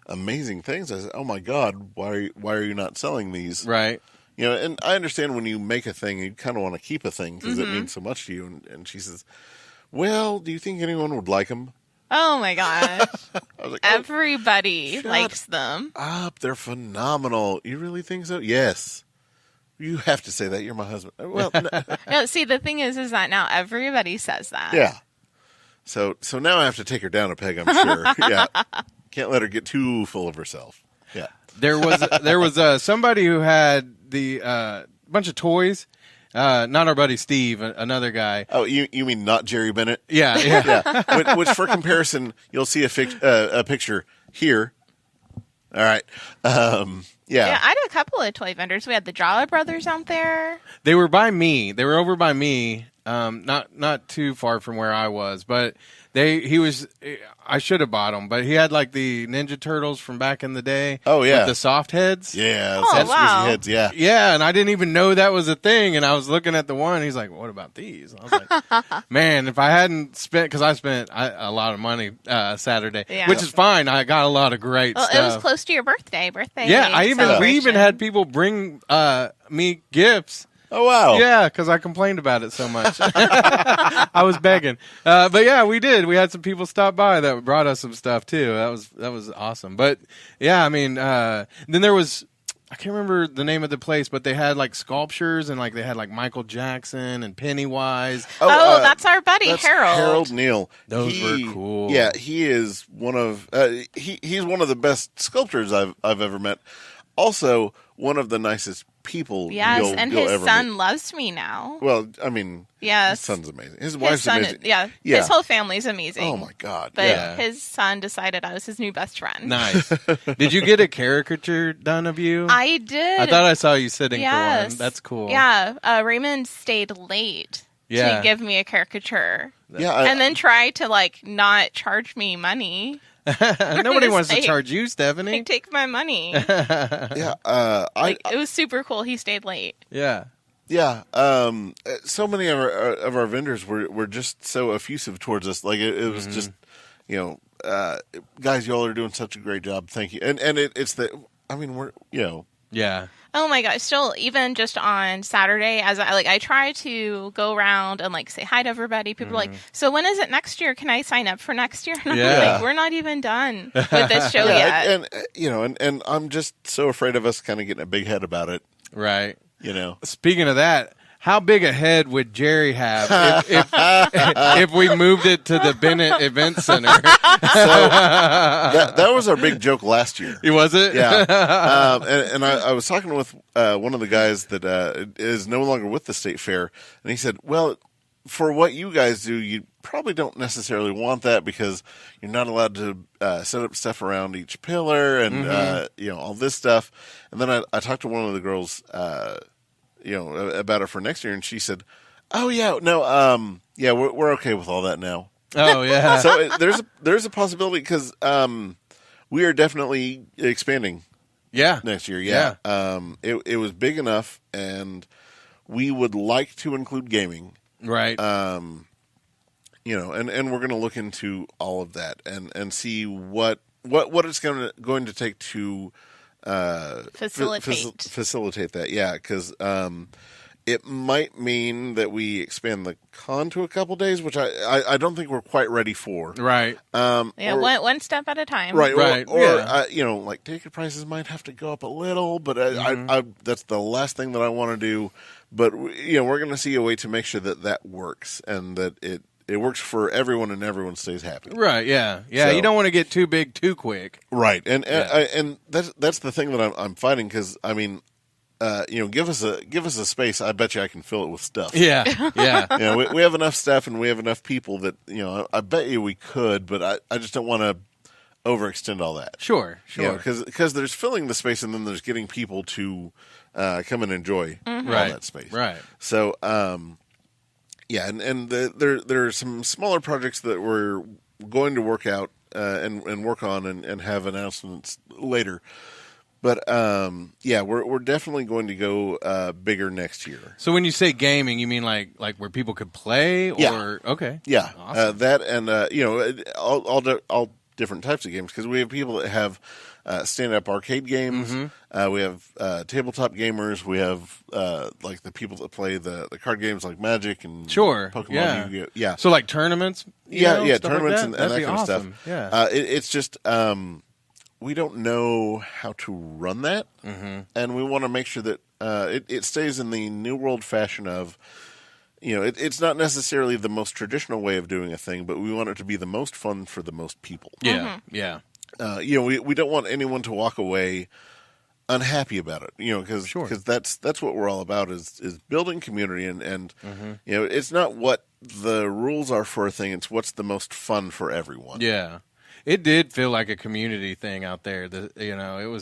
amazing things. I said, "Oh my God, why are you not selling these?" Right. And I understand when you make a thing, you kind of want to keep a thing because it means so much to you. And she says, "Well, do you think anyone would like them?" Oh my gosh. I was like, everybody likes them. They're phenomenal. You really think so? Yes. You have to say that. You're my husband. Well, no, see, the thing is that now everybody says that. Yeah. So now I have to take her down a peg, I'm sure. Yeah. Can't let her get too full of herself. Yeah. There was somebody who had the bunch of toys. Not our buddy Steve, another guy. Oh, you mean not Jerry Bennett? Yeah. Which for comparison, you'll see a picture here. All right. Yeah, I had a couple of toy vendors. We had the Jala Brothers out there. They were by me. They were over by me. Not too far from where I was, but I should have bought them, but he had like the Ninja Turtles from back in the day. Oh yeah, with the soft heads. Yeah, wow. Heads. Yeah, yeah, and I didn't even know that was a thing. And I was looking at the one. He's like, "What about these?" I was like, "Man, if I hadn't spent, because I spent a lot of money Saturday, which is fine. I got a lot of great stuff. It was close to your birthday. Yeah, we even had people bring me gifts. Oh, wow. Yeah, because I complained about it so much. I was begging. But yeah, we did. We had some people stop by that brought us some stuff, too. That was awesome. But yeah, I mean, then there was, I can't remember the name of the place, but they had like sculptures and like they had like Michael Jackson and Pennywise. That's our buddy, Harold. Harold Neal. Those were cool. Yeah, he is one of, he's one of the best sculptors I've ever met. Also, one of the nicest people. Yes, and his son meet. Loves me now. Well, I mean, his son's amazing. His wife's amazing. His whole family's amazing. Oh my God! But his son decided I was his new best friend. Nice. Did you get a caricature done of you? I did. I thought I saw you sitting for one. That's cool. Yeah, Raymond stayed late to give me a caricature. Yeah, and then tried to like not charge me money. Nobody wants to charge you, Stephanie. Take my money. Yeah, it was super cool. He stayed late. Yeah. Yeah. So many of our vendors were just so effusive towards us. Like it was just, guys, y'all are doing such a great job. Thank you. And it's we're Yeah. Oh my gosh! Still, even just on Saturday, as I try to go around and like say hi to everybody. People are like, "So when is it next year? Can I sign up for next year?" And I'm like, "We're not even done with this show yet." And I'm just so afraid of us kind of getting a big head about it. Right. You know. Speaking of that, how big a head would Jerry have if we moved it to the Bennett Event Center? So that was our big joke last year. Was it? Yeah. And I was talking with one of the guys that is no longer with the state fair, and he said, well, for what you guys do, you probably don't necessarily want that because you're not allowed to set up stuff around each pillar and all this stuff. And then I talked to one of the girls, about it for next year, and she said, "Oh yeah, no, we're okay with all that now." Oh yeah. So there's a possibility because we are definitely expanding. Yeah. Next year. Yeah. It was big enough, and we would like to include gaming. Right. And we're going to look into all of that and see what it's going to take to facilitate that. Yeah, because it might mean that we expand the con to a couple days, which I don't think we're quite ready for. Right. One step at a time. Right. Right. Or ticket prices might have to go up a little, but I that's the last thing that I want to do. But we're going to see a way to make sure that works and that it works for everyone and everyone stays happy. Right. Yeah. Yeah. So, you don't want to get too big too quick. Right. And that's the thing that I'm fighting because I mean, give us a space. I bet you I can fill it with stuff. Yeah. Yeah. We have enough stuff and we have enough people that I bet you we could, but I just don't want to overextend all that. Sure. Because there's filling the space and then there's getting people to come and enjoy all that space. Right. So, and there are some smaller projects that we're going to work out and work on and have announcements later. But we're definitely going to go bigger next year. So when you say gaming, you mean like where people could play, or okay, yeah, awesome. That and all different types of games because we have people that have stand-up arcade games. We have tabletop gamers. We have the people that play the card games like Magic and Pokemon. Yeah. Yeah. So like tournaments. Tournaments like and that kind of awesome. stuff. Yeah. It's just we don't know how to run that, and we want to make sure that it stays in the New World fashion of. It's not necessarily the most traditional way of doing a thing, but we want it to be the most fun for the most people. Yeah, yeah. We don't want anyone to walk away unhappy about it. Because that's what we're all about is building community and it's not what the rules are for a thing; it's what's the most fun for everyone. Yeah. It did feel like a community thing out there. It was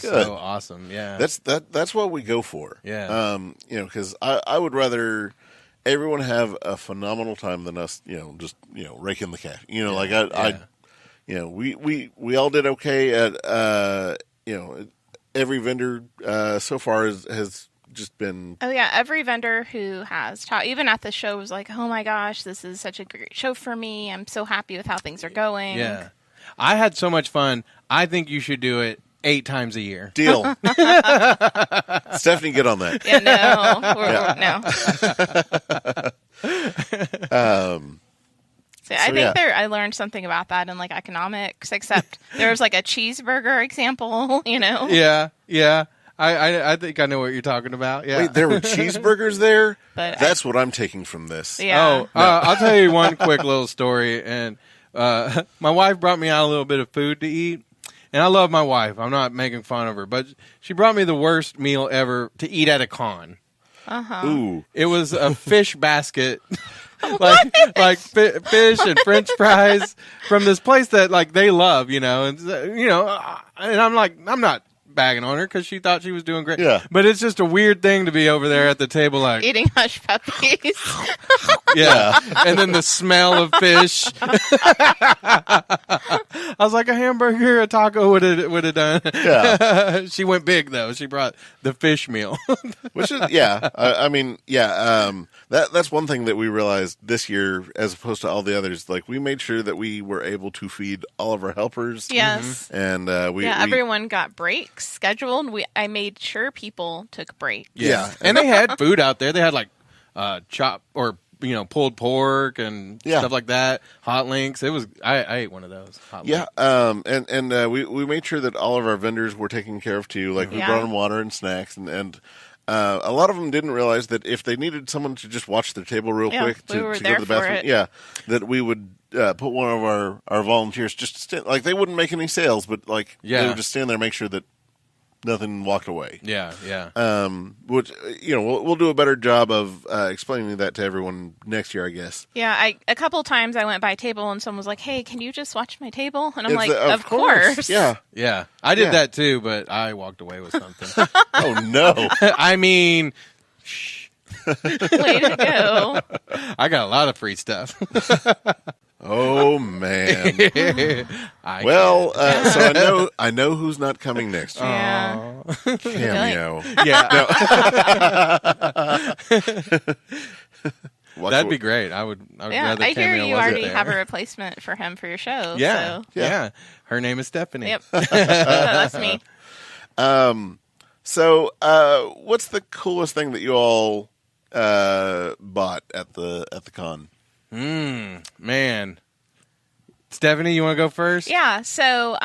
Good. So awesome. Yeah, that's what we go for. Yeah. Because I would rather everyone have a phenomenal time than us, just rake in the cash. We all did okay at every vendor so far has just been. Oh yeah, every vendor who has taught, even at the show, was like, "Oh my gosh, this is such a great show for me. I'm so happy with how things are going." Yeah, I had so much fun. I think you should do it 8 times a year. Deal. Stephanie, get on that. Yeah, no. I think I learned something about that in economics, except there was a cheeseburger example, Yeah. I think I know what you're talking about. Yeah. Wait, there were cheeseburgers there? But that's what I'm taking from this. Yeah. I'll tell you one quick little story. And my wife brought me out a little bit of food to eat. And I love my wife. I'm not making fun of her. But she brought me the worst meal ever to eat at a con. Ooh. It was a fish basket. Fish and French fries from this place that they love, and I'm not bagging on her because she thought she was doing great. Yeah. But it's just a weird thing to be over there at the table eating hush puppies. Yeah. And then the smell of fish. I was like, a hamburger, a taco would have done. Yeah. She went big though. She brought the fish meal. Which is that's one thing that we realized this year as opposed to all the others. We made sure that we were able to feed all of our helpers. Yes. And everyone got breaks scheduled. I made sure people took breaks. Yeah. And they had food out there. They had chop or pulled pork and stuff like that. Hot links. It was I ate one of those. Yeah. We made sure that all of our vendors were taken care of too. We brought them water and snacks and a lot of them didn't realize that if they needed someone to just watch their table real quick to go to the bathroom, that we would put one of our volunteers just to stand, like they wouldn't make any sales, but like they would just stand there and make sure that nothing walked away. Yeah. Which we'll do a better job of explaining that to everyone next year, I guess. Yeah, a couple times I went by a table and someone was like, "Hey, can you just watch my table?" And I'm like, "Of course." Yeah. I did that too, but I walked away with something. Oh no! I mean, shh. Way to go! I got a lot of free stuff. Oh man! So I know who's not coming next year. Yeah. Cameo. Yeah. That'd be great. I would rather I hear Cameo you wasn't already there. have a replacement for him for your show. Yeah. So. Yeah. Her name is Stephanie. Yep. That's me. So, what's the coolest thing that you all bought at the con? Man. Stephanie, you want to go first? Yeah. So,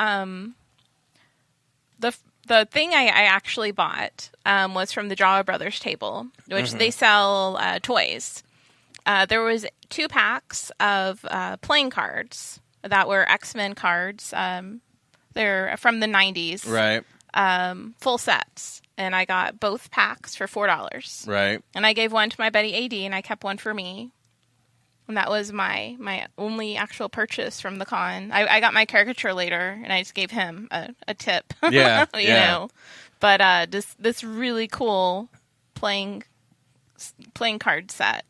the thing I actually bought was from the Jawa Brothers table, which they sell toys. There was 2 packs of playing cards that were X-Men cards. They're from the 90s. Right. Full sets. And I got both packs for $4. Right. And I gave one to my buddy AD, and I kept one for me. And that was my only actual purchase from the con. I got my caricature later, and I just gave him a tip. Yeah, you know. But this really cool playing card set.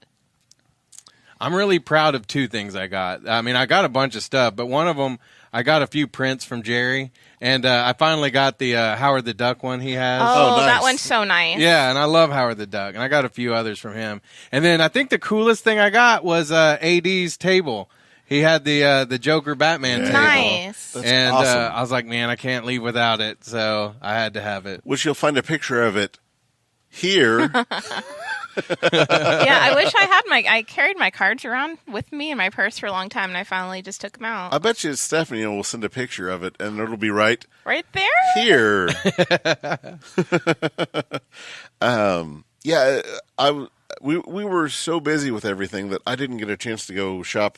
I'm really proud of 2 things I got. I mean, I got a bunch of stuff, but one of them, I got a few prints from Jerry, and I finally got the Howard the Duck one he has. Oh, nice. That one's so nice. Yeah, and I love Howard the Duck, and I got a few others from him. And then I think the coolest thing I got was AD's table. He had the Joker Batman table. Nice. That's and awesome. I was like, man, I can't leave without it, so I had to have it. Which you'll find a picture of it here. Yeah, I wish I carried my cards around with me in my purse for a long time, and I finally just took them out. I bet you Stephanie will send a picture of it, and it'll be right there. here. We were so busy with everything that I didn't get a chance to go shop.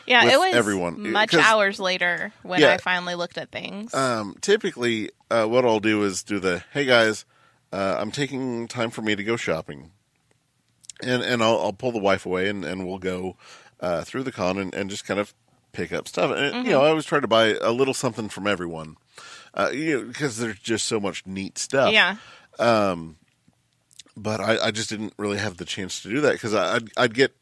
Yeah, with it was everyone. much hours later when I finally looked at things. Typically, what I'll do is do hey guys, I'm taking time for me to go shopping. And I'll pull the wife away and we'll go through the con and just kind of pick up stuff. And, I always try to buy a little something from everyone, because there's just so much neat stuff. Yeah. But I just didn't really have the chance to do that because I'd get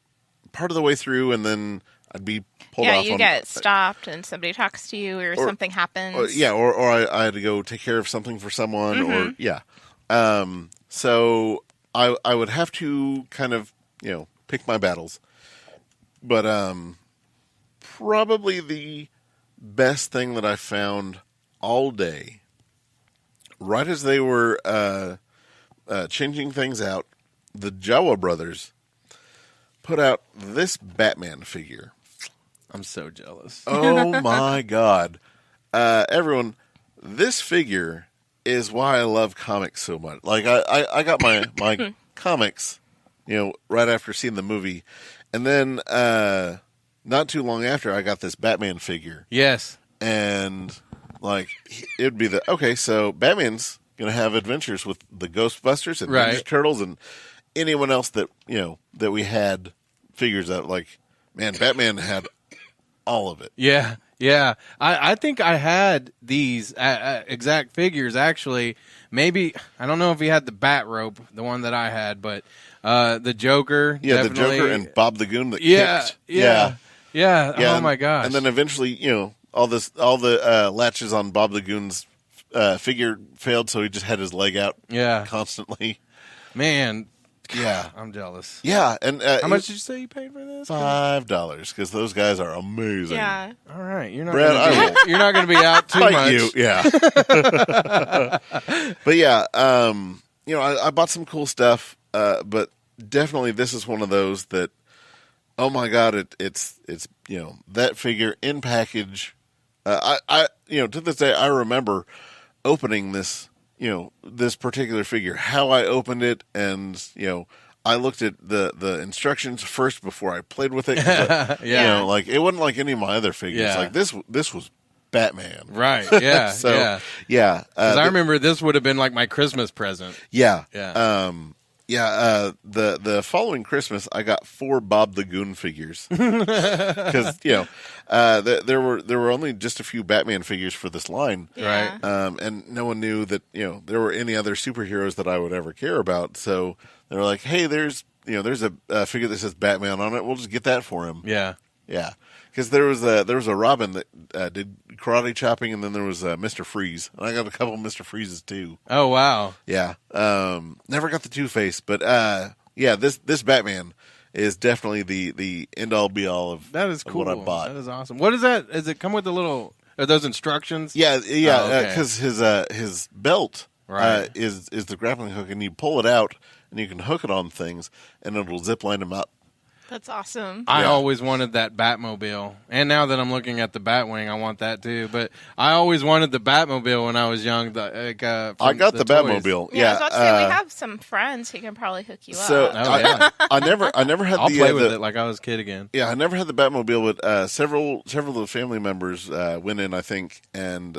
part of the way through and then I'd be pulled off. Yeah, you get stopped and somebody talks to you or something happens. Or I had to go take care of something for someone so I would have to kind of, pick my battles. But probably the best thing that I found all day, right as they were changing things out, the Jawa Brothers put out this Batman figure. I'm so jealous. Oh, my God. Everyone, this figure is why I love comics so much. Like, I got my comics, right after seeing the movie. And then, not too long after, I got this Batman figure. Yes. And, like, it would be so Batman's going to have adventures with the Ghostbusters and Ninja Turtles and anyone else that, that we had figures of. Like, man, Batman had all of it. Yeah. Yeah, I think I had these exact figures, actually. Maybe, I don't know if he had the bat rope, the one that I had, but the Joker. Yeah, definitely. The Joker and Bob the Goon that kicked. Yeah. Oh, my gosh. And then eventually, all the latches on Bob the Goon's figure failed, so he just had his leg out constantly. Man. Yeah. I'm jealous. Yeah. And how much did you say you paid for this? $5, because those guys are amazing. Yeah. All right. You're not going to be out too much. You. Yeah. But yeah, I bought some cool stuff, but definitely this is one of those that, oh my God, it's that figure in package. To this day, I remember opening this this particular figure, how I opened it, and I looked at the instructions first before I played with it. Like it wasn't like any of my other figures. Yeah. Like this was Batman. Right. Yeah. So yeah. Because I remember this would have been like my Christmas present. Yeah. Yeah. The following Christmas, I got 4 Bob the Goon figures because there were only just a few Batman figures for this line, right? And no one knew that there were any other superheroes that I would ever care about. So they were like, "Hey, there's a figure that says Batman on it. We'll just get that for him." Yeah. Because there was a Robin that did karate chopping, and then there was Mr. Freeze, and I got a couple of Mr. Freezes too. Oh wow! Yeah, never got the Two-Face, but this Batman is definitely the end all be all of that is cool. Of what I bought. That is awesome. What is that? Does it come with the little? Are those instructions? Yeah, because his belt is the grappling hook, and you pull it out, and you can hook it on things, and it'll zip line them up. That's awesome. I always wanted that Batmobile. And now that I'm looking at the Batwing, I want that too. But I always wanted the Batmobile when I was young. I got the Batmobile. Yeah, I was about to say, we have some friends who can probably hook you up. I never had I'll play with it like I was a kid again. Yeah, I never had the Batmobile, but several of the family members went in, I think, and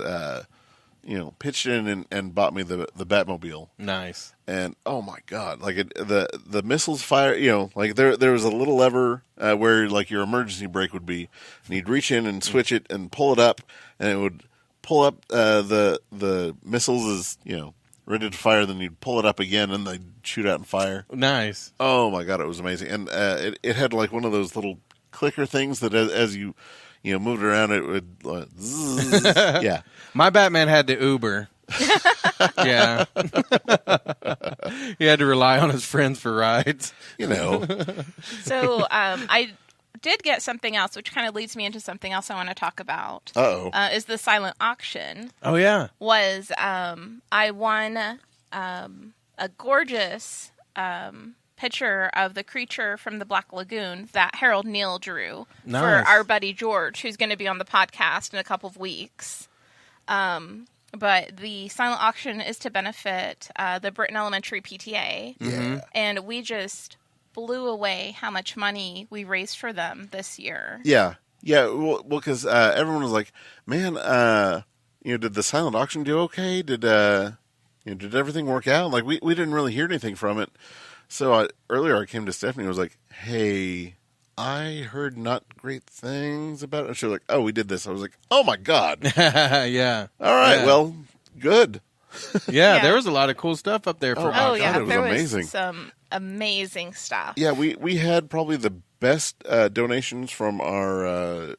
pitched in and bought me the Batmobile. Nice. And oh my god, like the missiles fire, like there was a little lever where like your emergency brake would be, and you'd reach in and switch it and pull it up, and it would pull up the missiles as ready to fire. Then you'd pull it up again, and they'd shoot out and fire. Nice. Oh my god, it was amazing, and it had like one of those little clicker things that as you moved around, it would zzz. Yeah. My Batman had the Uber. Yeah. He had to rely on his friends for rides. So I did get something else, which kind of leads me into something else I want to talk about. Is the silent auction. Oh, yeah. Was I won a gorgeous picture of the creature from the Black Lagoon that Harold Neal drew for our buddy George, who's going to be on the podcast in a couple of weeks. But the silent auction is to benefit the Britain Elementary PTA. Yeah. And we just blew away how much money we raised for them this year. Yeah. Yeah. Well, because everyone was like, man, did the silent auction do okay? Did everything work out? Like, we didn't really hear anything from it. So earlier I came to Stephanie and was like, hey, I heard not great things about it. And she was like, oh, we did this. I was like, oh, my God. Yeah. All right. Yeah. Well, good. Yeah, there was a lot of cool stuff up there. For it was amazing. Some amazing stuff. Yeah, we had probably the best donations from our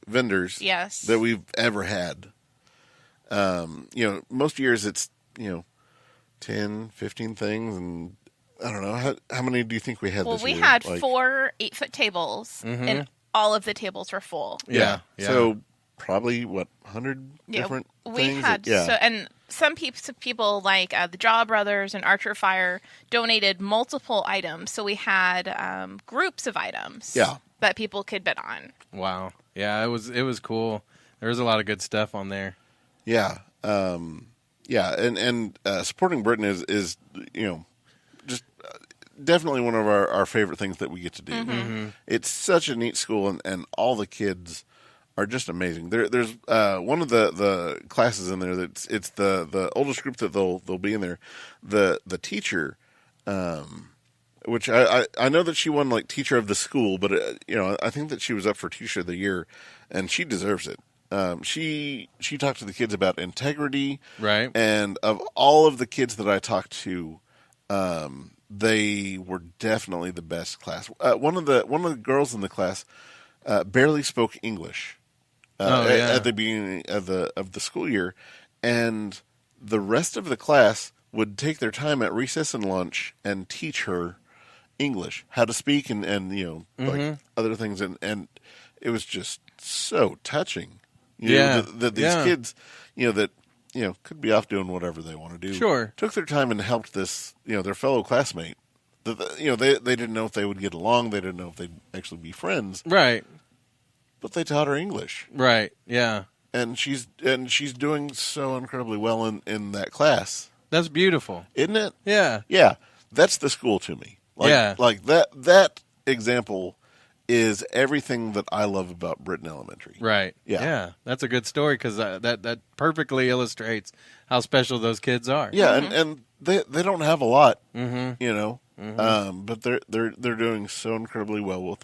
vendors that we've ever had. Most years it's, 10, 15 things, and I don't know. How many do you think we had this year? Well, we had 4 8-foot tables, and all of the tables were full. Yeah. So probably, 100 different things? We had, and some people like the Jaw Brothers and Archer Fire donated multiple items. So we had groups of items that people could bid on. Wow. Yeah, it was cool. There was a lot of good stuff on there. Yeah. And supporting Britain is just definitely one of our favorite things that we get to do. Mm-hmm. It's such a neat school, and all the kids are just amazing. There's one of the classes in there that's it's the oldest group that they'll be in there. The teacher, which I know that she won like teacher of the school, but I think that she was up for teacher of the year, and she deserves it. She talked to the kids about integrity, right? And of all of the kids that I talked to, they were definitely the best class. One of the girls in the class barely spoke English at the beginning of the school year, and the rest of the class would take their time at recess and lunch and teach her English, how to speak, and like other things, and it was just so touching. That these kids, that could be off doing whatever they want to do. Sure, took their time and helped this, their fellow classmate. They didn't know if they would get along. They didn't know if they'd actually be friends. Right. But they taught her English. Right. Yeah. and she's doing so incredibly well in that class. That's beautiful, isn't it? Yeah, yeah. That's the school to me. Like that example is everything that I love about Britain Elementary. Right. Yeah. That's a good story because that perfectly illustrates how special those kids are. Yeah, and they don't have a lot, you know, but they're doing so incredibly well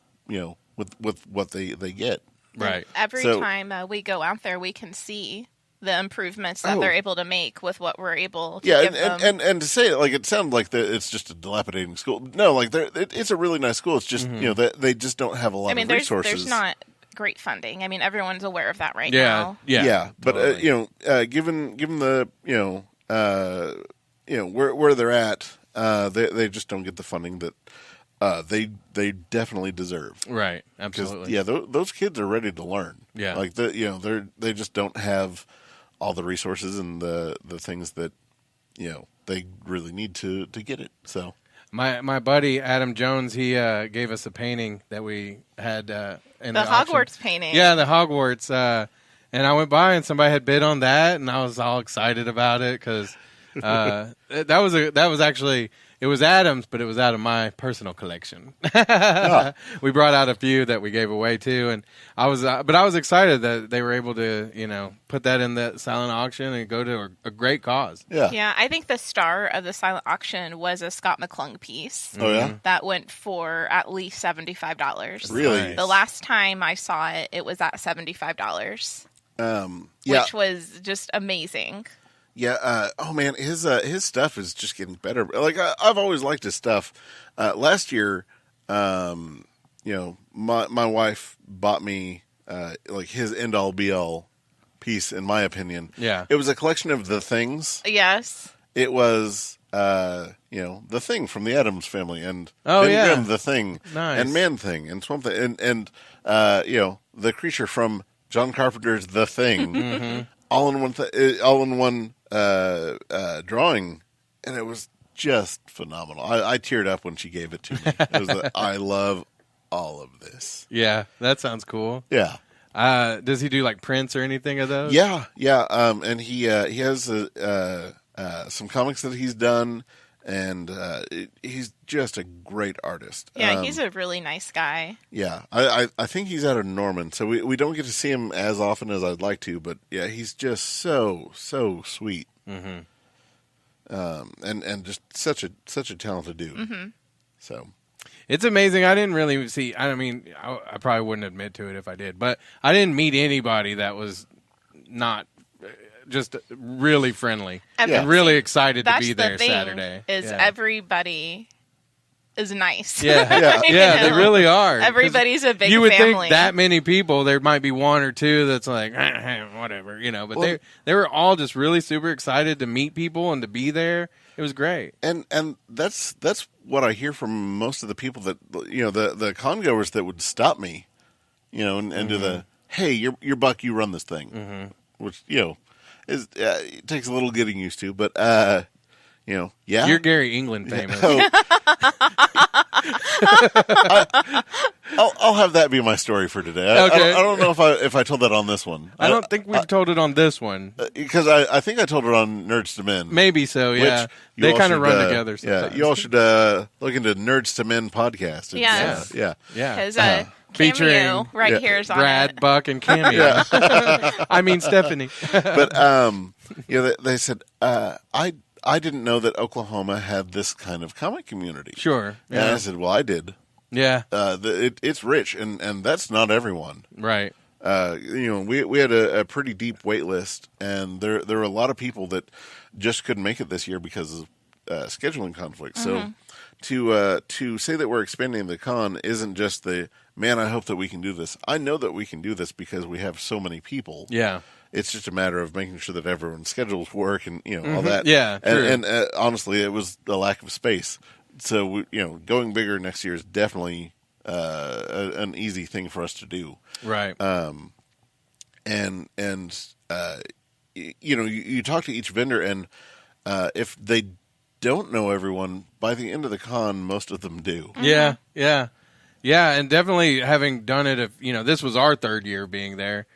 with what they get. Right. Every time we go out there, we can see the improvements that they're able to make with what we're able to give them. And to say it, like, it sounds like it's just a dilapidating school. No, like, it's a really nice school. It's just, they just don't have a lot of resources. There's not great funding. I mean, everyone's aware of that right now. Yeah. But, totally. Given the, where they're at, they just don't get the funding that they definitely deserve. Right. Absolutely. Those kids are ready to learn. Yeah. Like, they just don't have all the resources and the things that they really need to get it. So my buddy Adam Jones, he gave us a painting that we had in the Hogwarts auction. painting. Yeah, the Hogwarts. And I went by and somebody had bid on that, and I was all excited about it because that was actually. It was Adam's, but it was out of my personal collection. We brought out a few that we gave away too, and I was excited that they were able to, put that in the silent auction and go to a great cause. Yeah. I think the star of the silent auction was a Scott McClung piece. Oh yeah, that went for at least $75. Really? Nice. The last time I saw it, it was at $75. Which was just amazing. Yeah. Oh man, his stuff is just getting better. Like I've always liked his stuff. Last year, my wife bought me like his end all be all piece. In my opinion, yeah, it was a collection of the things. Yes, it was. The Thing from the Addams Family and Grimm, the Thing, nice. And Man Thing and Swamp Thing and the creature from John Carpenter's The Thing, all in one drawing, and it was just phenomenal. I teared up when she gave it to me. It was I love all of this. Yeah, that sounds cool. Yeah. Does he do like prints or anything of those? Yeah. And he has some comics that he's done, and he's just a great artist. Yeah, he's a really nice guy. Yeah, I think he's out of Norman, so we don't get to see him as often as I'd like to, but yeah, he's just so sweet. And just such a talented dude. So it's amazing. I didn't really see. I mean, I probably wouldn't admit to it if I did, but I didn't meet anybody that was not just really friendly and really excited to be there Saturday. Everybody is nice. Yeah, they really are. Everybody's a big family. You would think that many people, there might be one or two that's like, whatever, but they were all just really super excited to meet people and to be there. It was great. And that's what I hear from most of the people that, the congoers that would stop me, and do the, hey, you're Buck, you run this thing, which, it takes a little getting used to, but yeah. You're Gary England famous. I'll have that be my story for today. Okay. I don't know if I told that on this one. I don't think we've told it on this one because I think I told it on Nerdz to Men. Maybe so. Yeah, they kind of run together. Sometimes. Yeah, you all should look into Nerdz to Men podcast. Yes. Yeah. Because featuring Cameo here is on Brad, it. Buck, and Cameo. I mean Stephanie. But they said I didn't know that Oklahoma had this kind of comic community. Sure. Yeah. And I said, well, I did. Yeah. It's rich, and that's not everyone. Right. We had a pretty deep wait list, and there were a lot of people that just couldn't make it this year because of scheduling conflicts. So to say that we're expanding the con isn't just the, man, I hope that we can do this. I know that we can do this because we have so many people. Yeah. It's just a matter of making sure that everyone's schedules work and all that. Yeah, true. And honestly, it was the lack of space. So going bigger next year is definitely an easy thing for us to do. Right. You talk to each vendor, and if they don't know everyone, by the end of the con, most of them do. Yeah. And definitely having done it, this was our third year being there.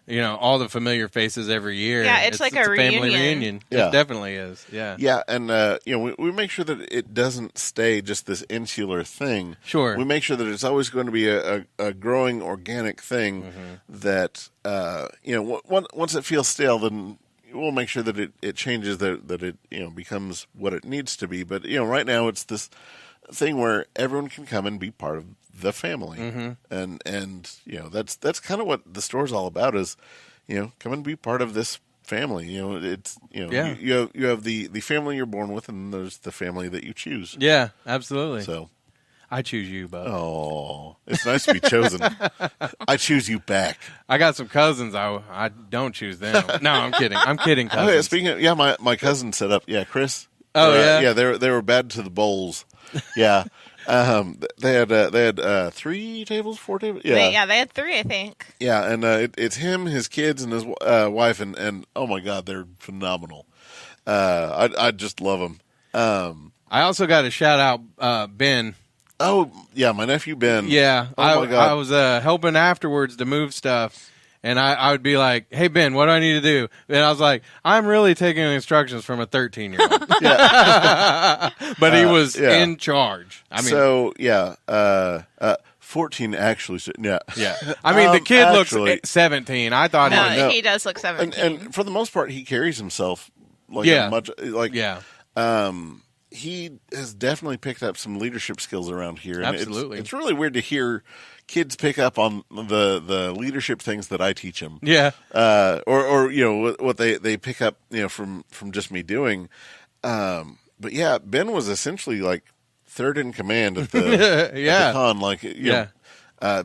all the familiar faces every year. Yeah, it's like a family reunion. Yeah. It definitely is. Yeah. Yeah, and we make sure that it doesn't stay just this insular thing. Sure. We make sure that it's always going to be a growing organic thing that once it feels stale, then we'll make sure that it changes, that it becomes what it needs to be. But right now it's this thing where everyone can come and be part of the family, and that's kind of what the store's all about. Is come and be part of this family. It's you have the family you're born with, and there's the family that you choose. Yeah, absolutely. So I choose you, Bub. Oh, it's nice to be chosen. I choose you back. I got some cousins. I don't choose them. No, I'm kidding. I'm kidding. Cousins. Oh, yeah, speaking of, my cousin set up. Yeah, Chris. Oh yeah. They were bad to the bowls. Yeah. They had 3 tables, 4 tables. Yeah, they had 3, I think. Yeah, and it's him, his kids, and his wife, and oh my God, they're phenomenal. I just love them. I also got to shout out Ben. Oh yeah, my nephew Ben. Yeah, oh my God. I was helping afterwards to move stuff. And I would be like, "Hey Ben, what do I need to do?" And I was like, "I'm really taking instructions from a 13-year-old." Yeah. But he was in charge. I mean, so 14 actually. Yeah. I mean, the kid looks 17. I thought he does look 17. And for the most part, he carries himself like he has definitely picked up some leadership skills around here. And absolutely, it's really weird to hear kids pick up on the leadership things that I teach them. Yeah. Or what they pick up from just me doing. But yeah, Ben was essentially like third in command at the at the con. Like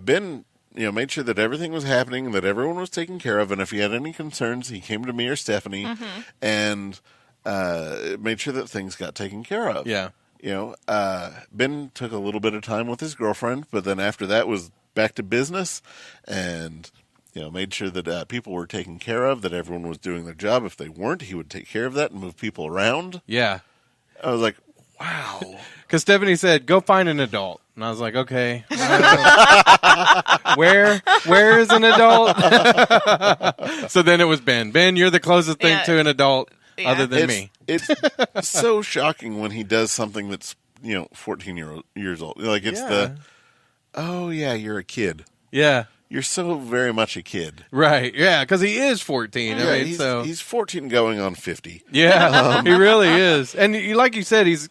Ben made sure that everything was happening, that everyone was taken care of, and if he had any concerns, he came to me or Stephanie and made sure that things got taken care of. Yeah. Ben took a little bit of time with his girlfriend, but then after that was back to business and, made sure that people were taken care of, that everyone was doing their job. If they weren't, he would take care of that and move people around. Yeah. I was like, wow. Because Stephanie said, "Go find an adult." And I was like, okay. Where is an adult? So then it was Ben. Ben, you're the closest thing to an adult. Yeah. Other than me. It's so shocking when he does something that's 14 years old. Like it's you're a kid. Yeah, you're so very much a kid. Right? Yeah, because he is 14. Yeah, he's 14 going on 50. Yeah, he really is. And like you said, his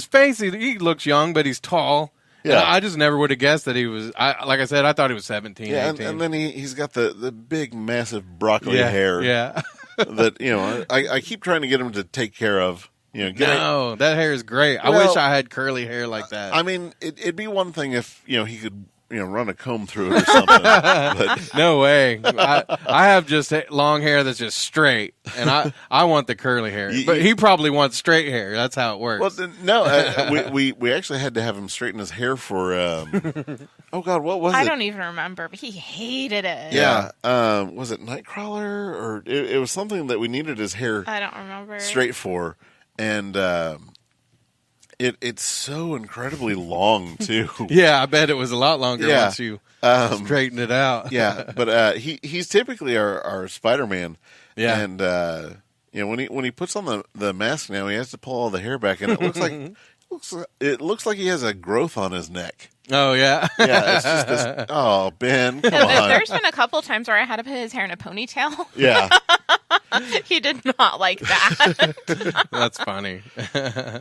face he looks young, but he's tall. Yeah, I just never would have guessed that he was. Like I said, I thought he was 17. Yeah, 18. And then he's got the big, massive broccoli hair. Yeah. That I keep trying to get him to take care of. That hair is great. I wish I had curly hair like that. I mean, it'd be one thing if he could run a comb through it or something. But no way. I have just long hair that's just straight, and I want the curly hair. But he probably wants straight hair. That's how it works. Well, no, we actually had to have him straighten his hair for. Oh God, what was it? I don't even remember, but he hated it. Yeah, was it Nightcrawler or it was something that we needed his hair? I don't remember. Straight for, and it's so incredibly long too. Yeah, I bet it was a lot longer once you straighten it out. Yeah, but he's typically our Spider-Man. Yeah, and when he puts on the mask now, he has to pull all the hair back, and it looks like he has a growth on his neck. Oh, yeah. Yeah, it's just this. Oh, Ben, come on. There's been a couple times where I had to put his hair in a ponytail. Yeah. He did not like that. That's funny.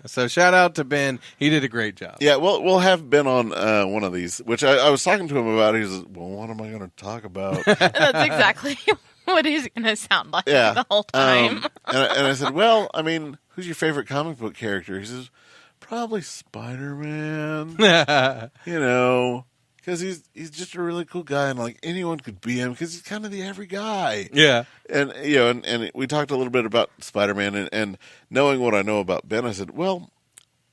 So shout out to Ben. He did a great job. Yeah, we'll have Ben on one of these, which I was talking to him about. He was, well, what am I going to talk about? That's exactly what he's going to sound like the whole time. And I said, well, I mean, who's your favorite comic book character? He says, probably Spider-Man. Because he's just a really cool guy, and like anyone could be him because he's kind of the every guy. Yeah, and and we talked a little bit about Spider-Man, and knowing what I know about Ben, I said, well,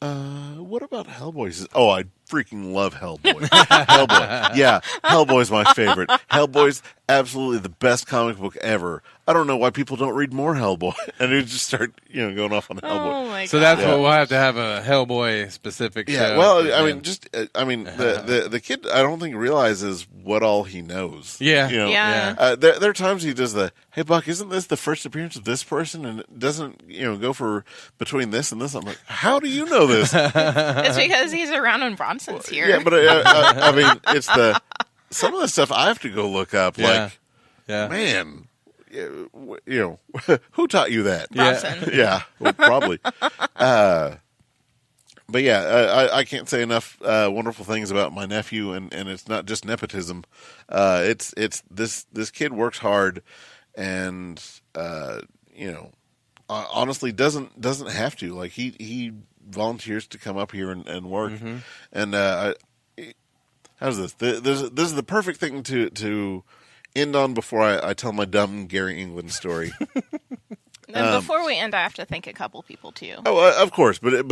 what about Hellboy? He says, oh, I freaking love Hellboy. Hellboy. Yeah, Hellboy's my favorite. Hellboy's absolutely the best comic book ever. I don't know why people don't read more Hellboy. And it just start, going off on Hellboy. Oh my God. So that's what we'll have to have a Hellboy specific show. Yeah, well, the kid I don't think realizes what all he knows. Yeah. There are times he does hey Buck, isn't this the first appearance of this person? And it doesn't, go for between this and this. I'm like, how do you know this? It's because he's around when Bronson's here. Yeah, but it's some of the stuff I have to go look up. Man, who taught you that? Bronson. Yeah, well, probably. But yeah, I can't say enough wonderful things about my nephew, and it's not just nepotism. It's this kid works hard, and honestly doesn't have to. Like he volunteers to come up here and work, and how's this? This is the perfect thing to end on before I tell my dumb Gary England story. And before we end, I have to thank a couple people too. Oh, of course, but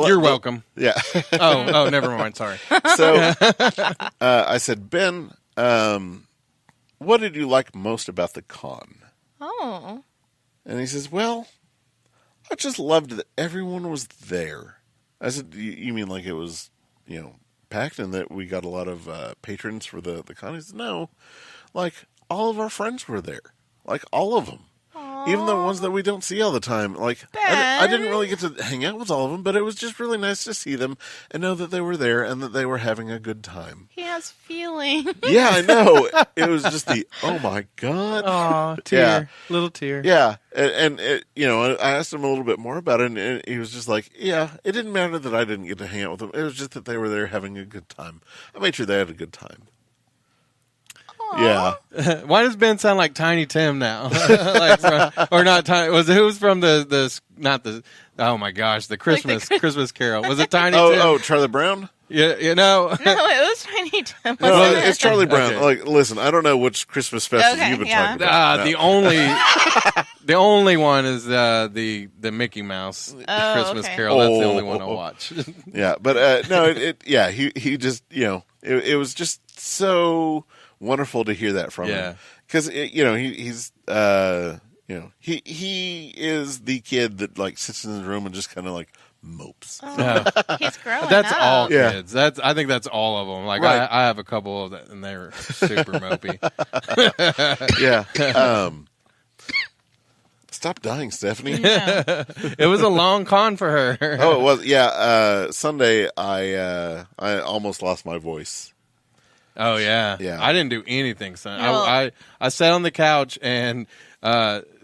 you're welcome. Yeah. oh, never mind. Sorry. So I said, Ben, what did you like most about the con? Oh. And he says, well, I just loved that everyone was there. I said, you mean like it was, packed and that we got a lot of patrons for the con? He said, no, like all of our friends were there, like all of them. Even the ones that we don't see all the time. Like, I didn't really get to hang out with all of them, but it was just really nice to see them and know that they were there and that they were having a good time. He has feelings. Yeah, I know. It was just oh my God. Aw, tear. Yeah. Little tear. Yeah. And I asked him a little bit more about it, and he was just like, yeah, it didn't matter that I didn't get to hang out with them. It was just that they were there having a good time. I made sure they had a good time. Yeah. Why does Ben sound like Tiny Tim now? Or not Tiny? Who's from oh my gosh, the Christmas Carol? Was it Tiny Tim? Oh, Charlie Brown? Yeah, No, it was Tiny Tim. No, it's Charlie Brown. Okay. Like, listen, I don't know which Christmas festival you've been talking about. The only one is the Mickey Mouse Christmas Carol. That's the only one I watch. Yeah, but no, he just it was just so wonderful to hear that from him, because he's he is the kid that like sits in his room and just kind of like mopes. He's growing That's up. all kids. I think that's all of them. Like right. I have a couple of that, and they're super mopey. Yeah. Stop dying, Stephanie. Yeah. It was a long con for her. Oh, it was. Yeah. Sunday, I almost lost my voice. Oh yeah. I didn't do anything, son. I sat on the couch and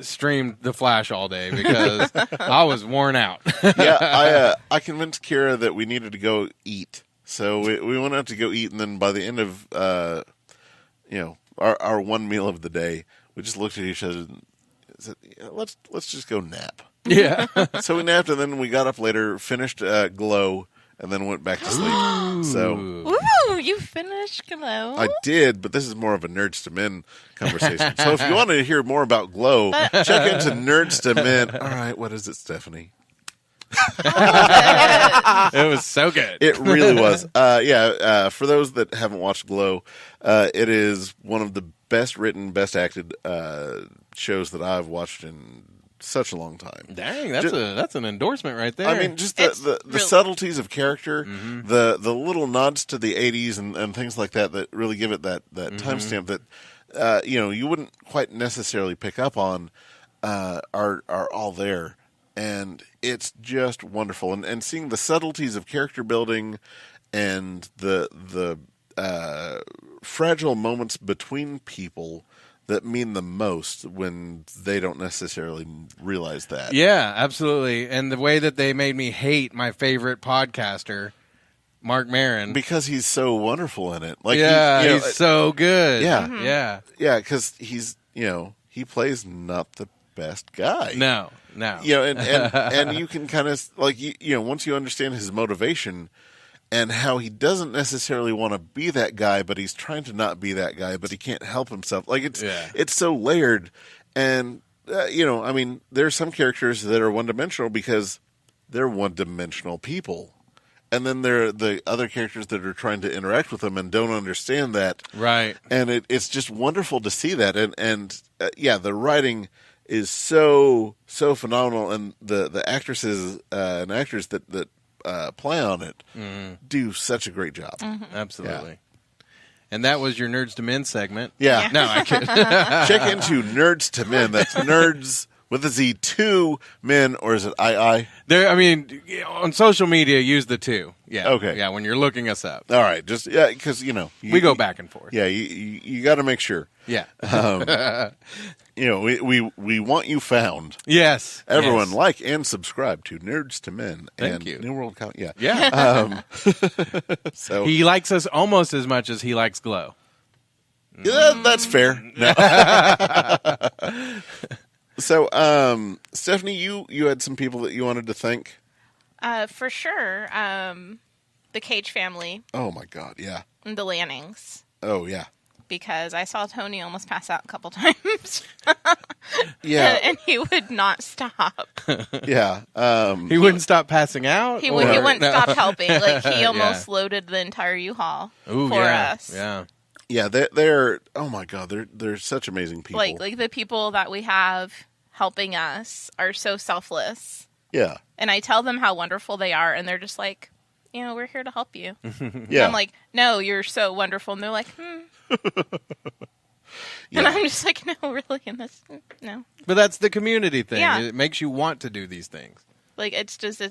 streamed The Flash all day because I was worn out. Yeah, I convinced Kira that we needed to go eat, so we went out to go eat, and then by the end of our one meal of the day, we just looked at each other and said, let's just go nap. Yeah. So we napped, and then we got up later, finished Glow, and then went back to sleep. So, ooh, you finished Glow? I did, but this is more of a Nerdz to Men conversation. So if you want to hear more about Glow, check into Nerdz to Men. All right, what is it, Stephanie? It was so good. It really was. For those that haven't watched Glow, it is one of the best written, best acted shows that I've watched in such a long time. Dang, that's an endorsement right there. I mean, just the subtleties of character, the little nods to the 80s and things like that really give it that timestamp that you wouldn't quite necessarily pick up on are all there. And it's just wonderful. And seeing the subtleties of character building and the fragile moments between people that mean the most when they don't necessarily realize that. Yeah, absolutely. And the way that they made me hate my favorite podcaster, Mark Maron. Because he's so wonderful in it. Like, he's so good. Yeah. Mm-hmm. Yeah. Yeah, because he's, he plays not the best guy. No. And you can kind of, like, once you understand his motivation and how he doesn't necessarily want to be that guy, but he's trying to not be that guy, but he can't help himself. Like, it's so layered. And, there's some characters that are one-dimensional because they're one-dimensional people. and then there are the other characters that are trying to interact with them and don't understand that. Right. And it's just wonderful to see that. And the writing is so phenomenal, and the actresses and actors that play on it do such a great job. Mm-hmm. Absolutely. Yeah. And that was your Nerds to Men segment. Yeah. No, I kid. Check into Nerds to Men. That's Nerds with a Z, 2 men, or is it II? There, I mean, on social media, use the 2. Yeah. Okay. Yeah, when you're looking us up. All right. Just because we go back and forth. Yeah, you got to make sure. Yeah. We want you found. Yes. Everyone like and subscribe to Nerds to Men. Thank you. New World Count. Yeah. Yeah. So he likes us almost as much as he likes Glow. Yeah, that's fair. No. So, Stephanie, you had some people that you wanted to thank? For sure. The Cage family. Oh, my God, yeah. And the Lannings. Oh, yeah. Because I saw Tony almost pass out a couple times. Yeah. And he would not stop. Yeah. He wouldn't stop passing out? He wouldn't stop helping. Like, he almost loaded the entire U-Haul for us. Yeah. Yeah, they're oh my God, they're such amazing people. Like the people that we have helping us are so selfless. Yeah. And I tell them how wonderful they are, and they're just like, we're here to help you. Yeah. I'm like, no, you're so wonderful. And they're like, Yeah. And I'm just like, no, really, no. But that's the community thing. Yeah. It makes you want to do these things. Like,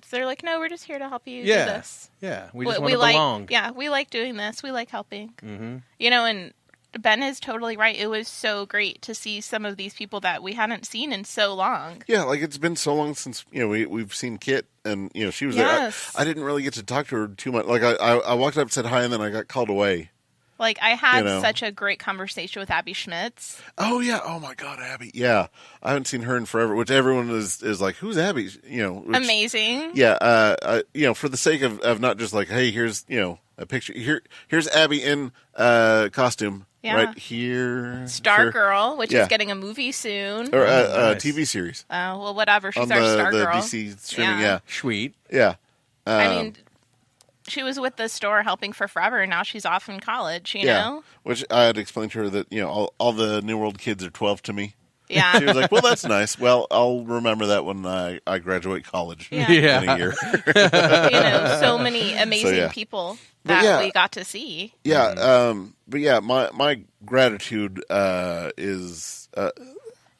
they're like, no, we're just here to help you do Yeah. this. Yeah, we just want to belong. Yeah, we like doing this. We like helping. Mm-hmm. And Ben is totally right. It was so great to see some of these people that we hadn't seen in so long. Yeah, like it's been so long since we've seen Kit, and she was Yes. there. I didn't really get to talk to her too much. Like I walked up and said hi, and then I got called away. Like, I had such a great conversation with Abby Schmitz. Oh, yeah. Oh, my God, Abby. Yeah. I haven't seen her in forever, which everyone is like, who's Abby? Amazing. Yeah. For the sake of not just like, hey, here's, a picture. Here's Abby in costume right here. Stargirl, which is getting a movie soon. Or a TV series. Well, whatever. She's on our Stargirl. the DC streaming, yeah. Sweet. Yeah. I mean, she was with the store helping for forever, and now she's off in college, you know? Which I had explained to her that, all the New World kids are 12 to me. Yeah. She was like, well, that's nice. Well, I'll remember that when I graduate college in a year. So many amazing people that we got to see. Yeah. But yeah, my gratitude is... and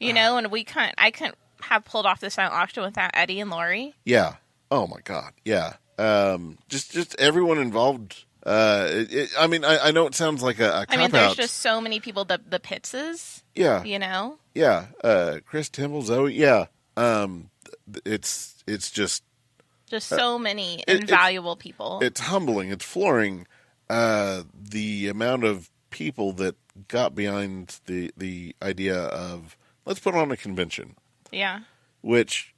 I couldn't have pulled off the silent auction without Eddie and Lori. Yeah. Oh, my God. Yeah. Just everyone involved. I mean, I know it sounds like a cop-out. I mean, there's just so many people. The Pittses. Yeah. Yeah. Chris Timble, Zoe. Yeah. It's just so many invaluable people. It's humbling. It's flooring. The amount of people that got behind the idea of let's put on a convention. Yeah. Which,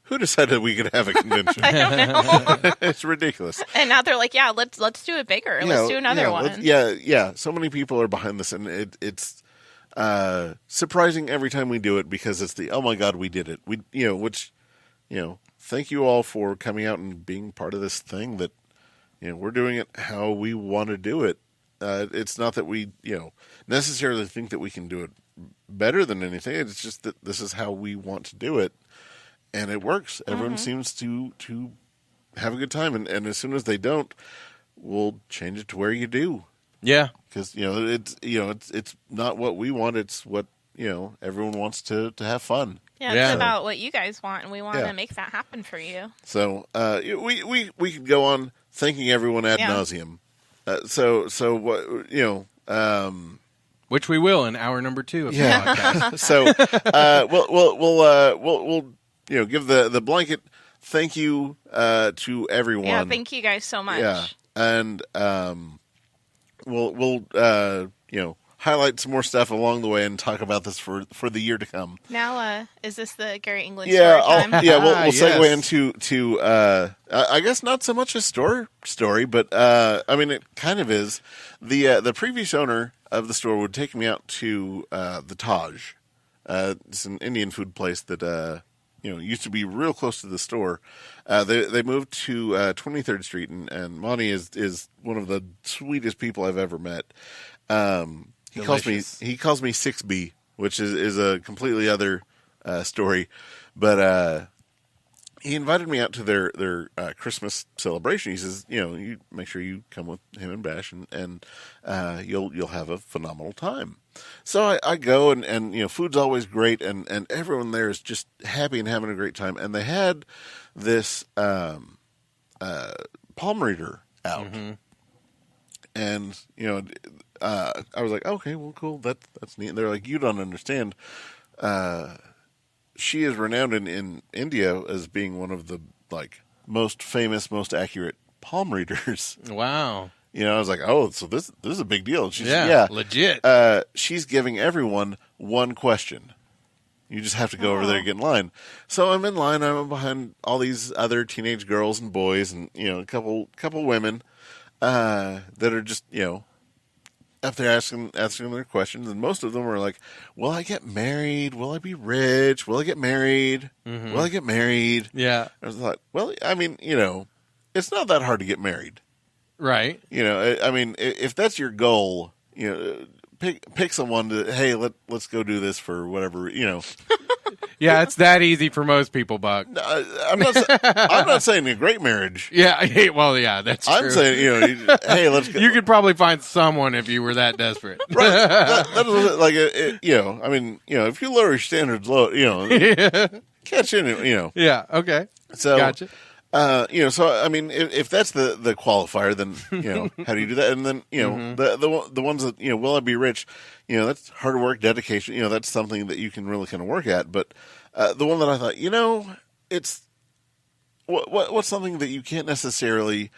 who decided we could have a convention? I don't know. It's ridiculous. And now they're like, let's do it bigger. Let's do another one. Yeah. So many people are behind this, and it's surprising every time we do it because it's oh my God, we did it. Thank you all for coming out and being part of this thing that, we're doing it how we want to do it. It's not that we, necessarily think that we can do it better than anything. It's just that this is how we want to do it. And it works. Everyone seems to have a good time. And as soon as they don't, we'll change it to where you do. Yeah. Because, it's not what we want. It's what, everyone wants to have fun. Yeah, it's about what you guys want, and we want to make that happen for you. So we could go on thanking everyone ad nauseum. So what which we will in hour number 2 of the podcast. So we'll give the blanket thank you to everyone. Yeah, thank you guys so much. Yeah, and we'll highlight some more stuff along the way and talk about this for the year to come. Now, is this the Gary England story time? We'll segue into I guess not so much a story, but I mean it kind of is. The previous owner of the store would take me out to the Taj. It's an Indian food place that used to be real close to the store. They moved to 23rd Street, and Monty is one of the sweetest people I've ever met. He calls me 6B, which is a completely other story, but he invited me out to their Christmas celebration. He says, you make sure you come with him and Bash, and you'll have a phenomenal time. So I go, and food's always great, and everyone there is just happy and having a great time. And they had this palm reader out, and I was like, okay, well, cool, that's neat. And they're like, you don't understand. She is renowned in India as being one of the most famous, most accurate palm readers. Wow. I was like, oh, so this is a big deal. She's, legit. She's giving everyone one question. You just have to go over there and get in line. So I'm in line. I'm behind all these other teenage girls and boys, and a couple women that are just up there asking their questions, and most of them are like, will I get married? Will I be rich? Will I get married? Will I get married? Yeah. I was like, well, I mean, it's not that hard to get married. Right. I mean, if that's your goal, pick someone to, hey, let's go do this for whatever, Yeah, it's that easy for most people, Buck. I'm not saying a great marriage. Yeah, well, yeah, that's true. I'm saying, hey, let's go. You could probably find someone if you were that desperate. Right. That is like, I mean, if you lower your standards low, catch in, Yeah, okay. So, gotcha. So I mean, if that's the qualifier, then how do you do that? And then the ones that will I be rich? That's hard work, dedication. That's something that you can really kind of work at. But the one that I thought, it's what's something that you can't necessarily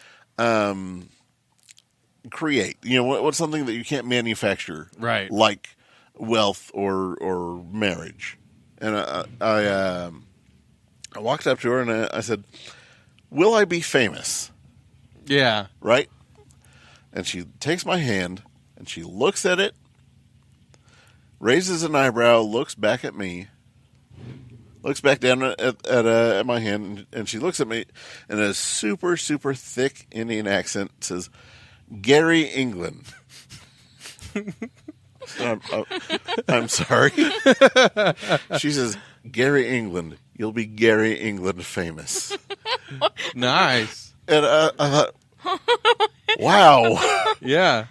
create. What's something that you can't manufacture, right? Like wealth or marriage. And I walked up to her and I said, will I be famous? Yeah. Right? And she takes my hand, and she looks at it, raises an eyebrow, looks back at me, looks back down at my hand, and she looks at me in a super, super thick Indian accent, says, Gary England. I'm sorry. She says, Gary England. You'll be Gary England famous. Nice. And I thought, wow. Yeah.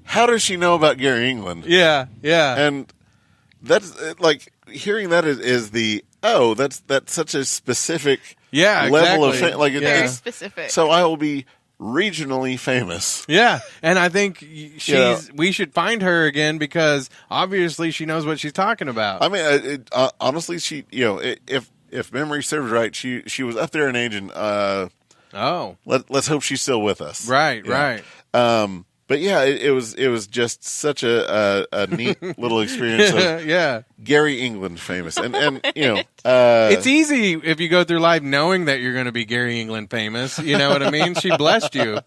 How does she know about Gary England? Yeah, yeah. And that's like hearing that is that's such a specific level of fame. Like very specific. So I will be regionally famous. Yeah, and I think we should find her again because obviously she knows what she's talking about. I mean, honestly, she if memory serves right, she was up there in age, and let's hope she's still with us. Right, right. But yeah, it was just such a neat little experience. Of Gary England famous, and it's easy if you go through life knowing that you're going to be Gary England famous. You know what I mean? She blessed you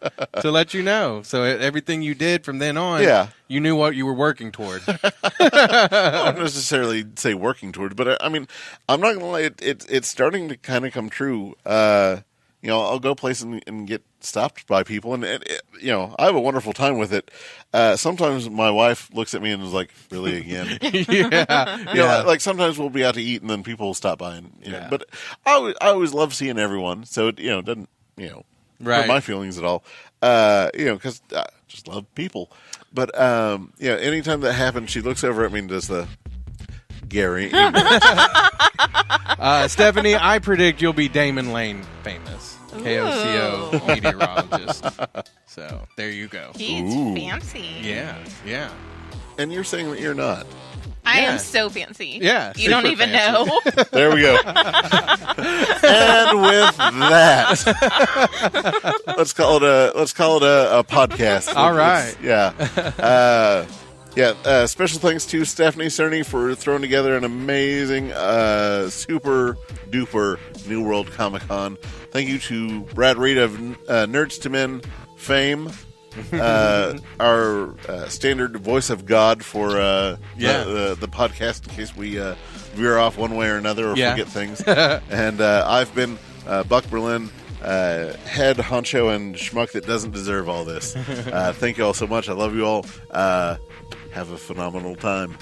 to let you know. So everything you did from then on, you knew what you were working toward. I don't necessarily say working toward, but I mean, I'm not going to lie. It's starting to kind of come true. I'll go places and get stopped by people, and I have a wonderful time with it. Sometimes my wife looks at me and is like, "Really again?" Like sometimes we'll be out to eat, and then people will stop by, and but I always love seeing everyone, so it doesn't hurt my feelings at all. Because I just love people. But anytime that happens, she looks over at me and does the Gary. Stephanie, I predict you'll be Damon Lane famous. KOCO meteorologist. So there you go. He's fancy. Yeah. And you're saying that you're not. I am so fancy. Yeah. You don't even know. There we go. And with that, let's call it a podcast. All right. Special thanks to Stephanie Cerny for throwing together an amazing, super duper New World Comic Con. Thank you to Brad Reed of Nerdz to Men fame our standard voice of God for the podcast in case we veer off one way or another or forget things. And I've been Buck Berlin, head honcho and schmuck that doesn't deserve all this. Thank you all so much. I love you all. Have a phenomenal time.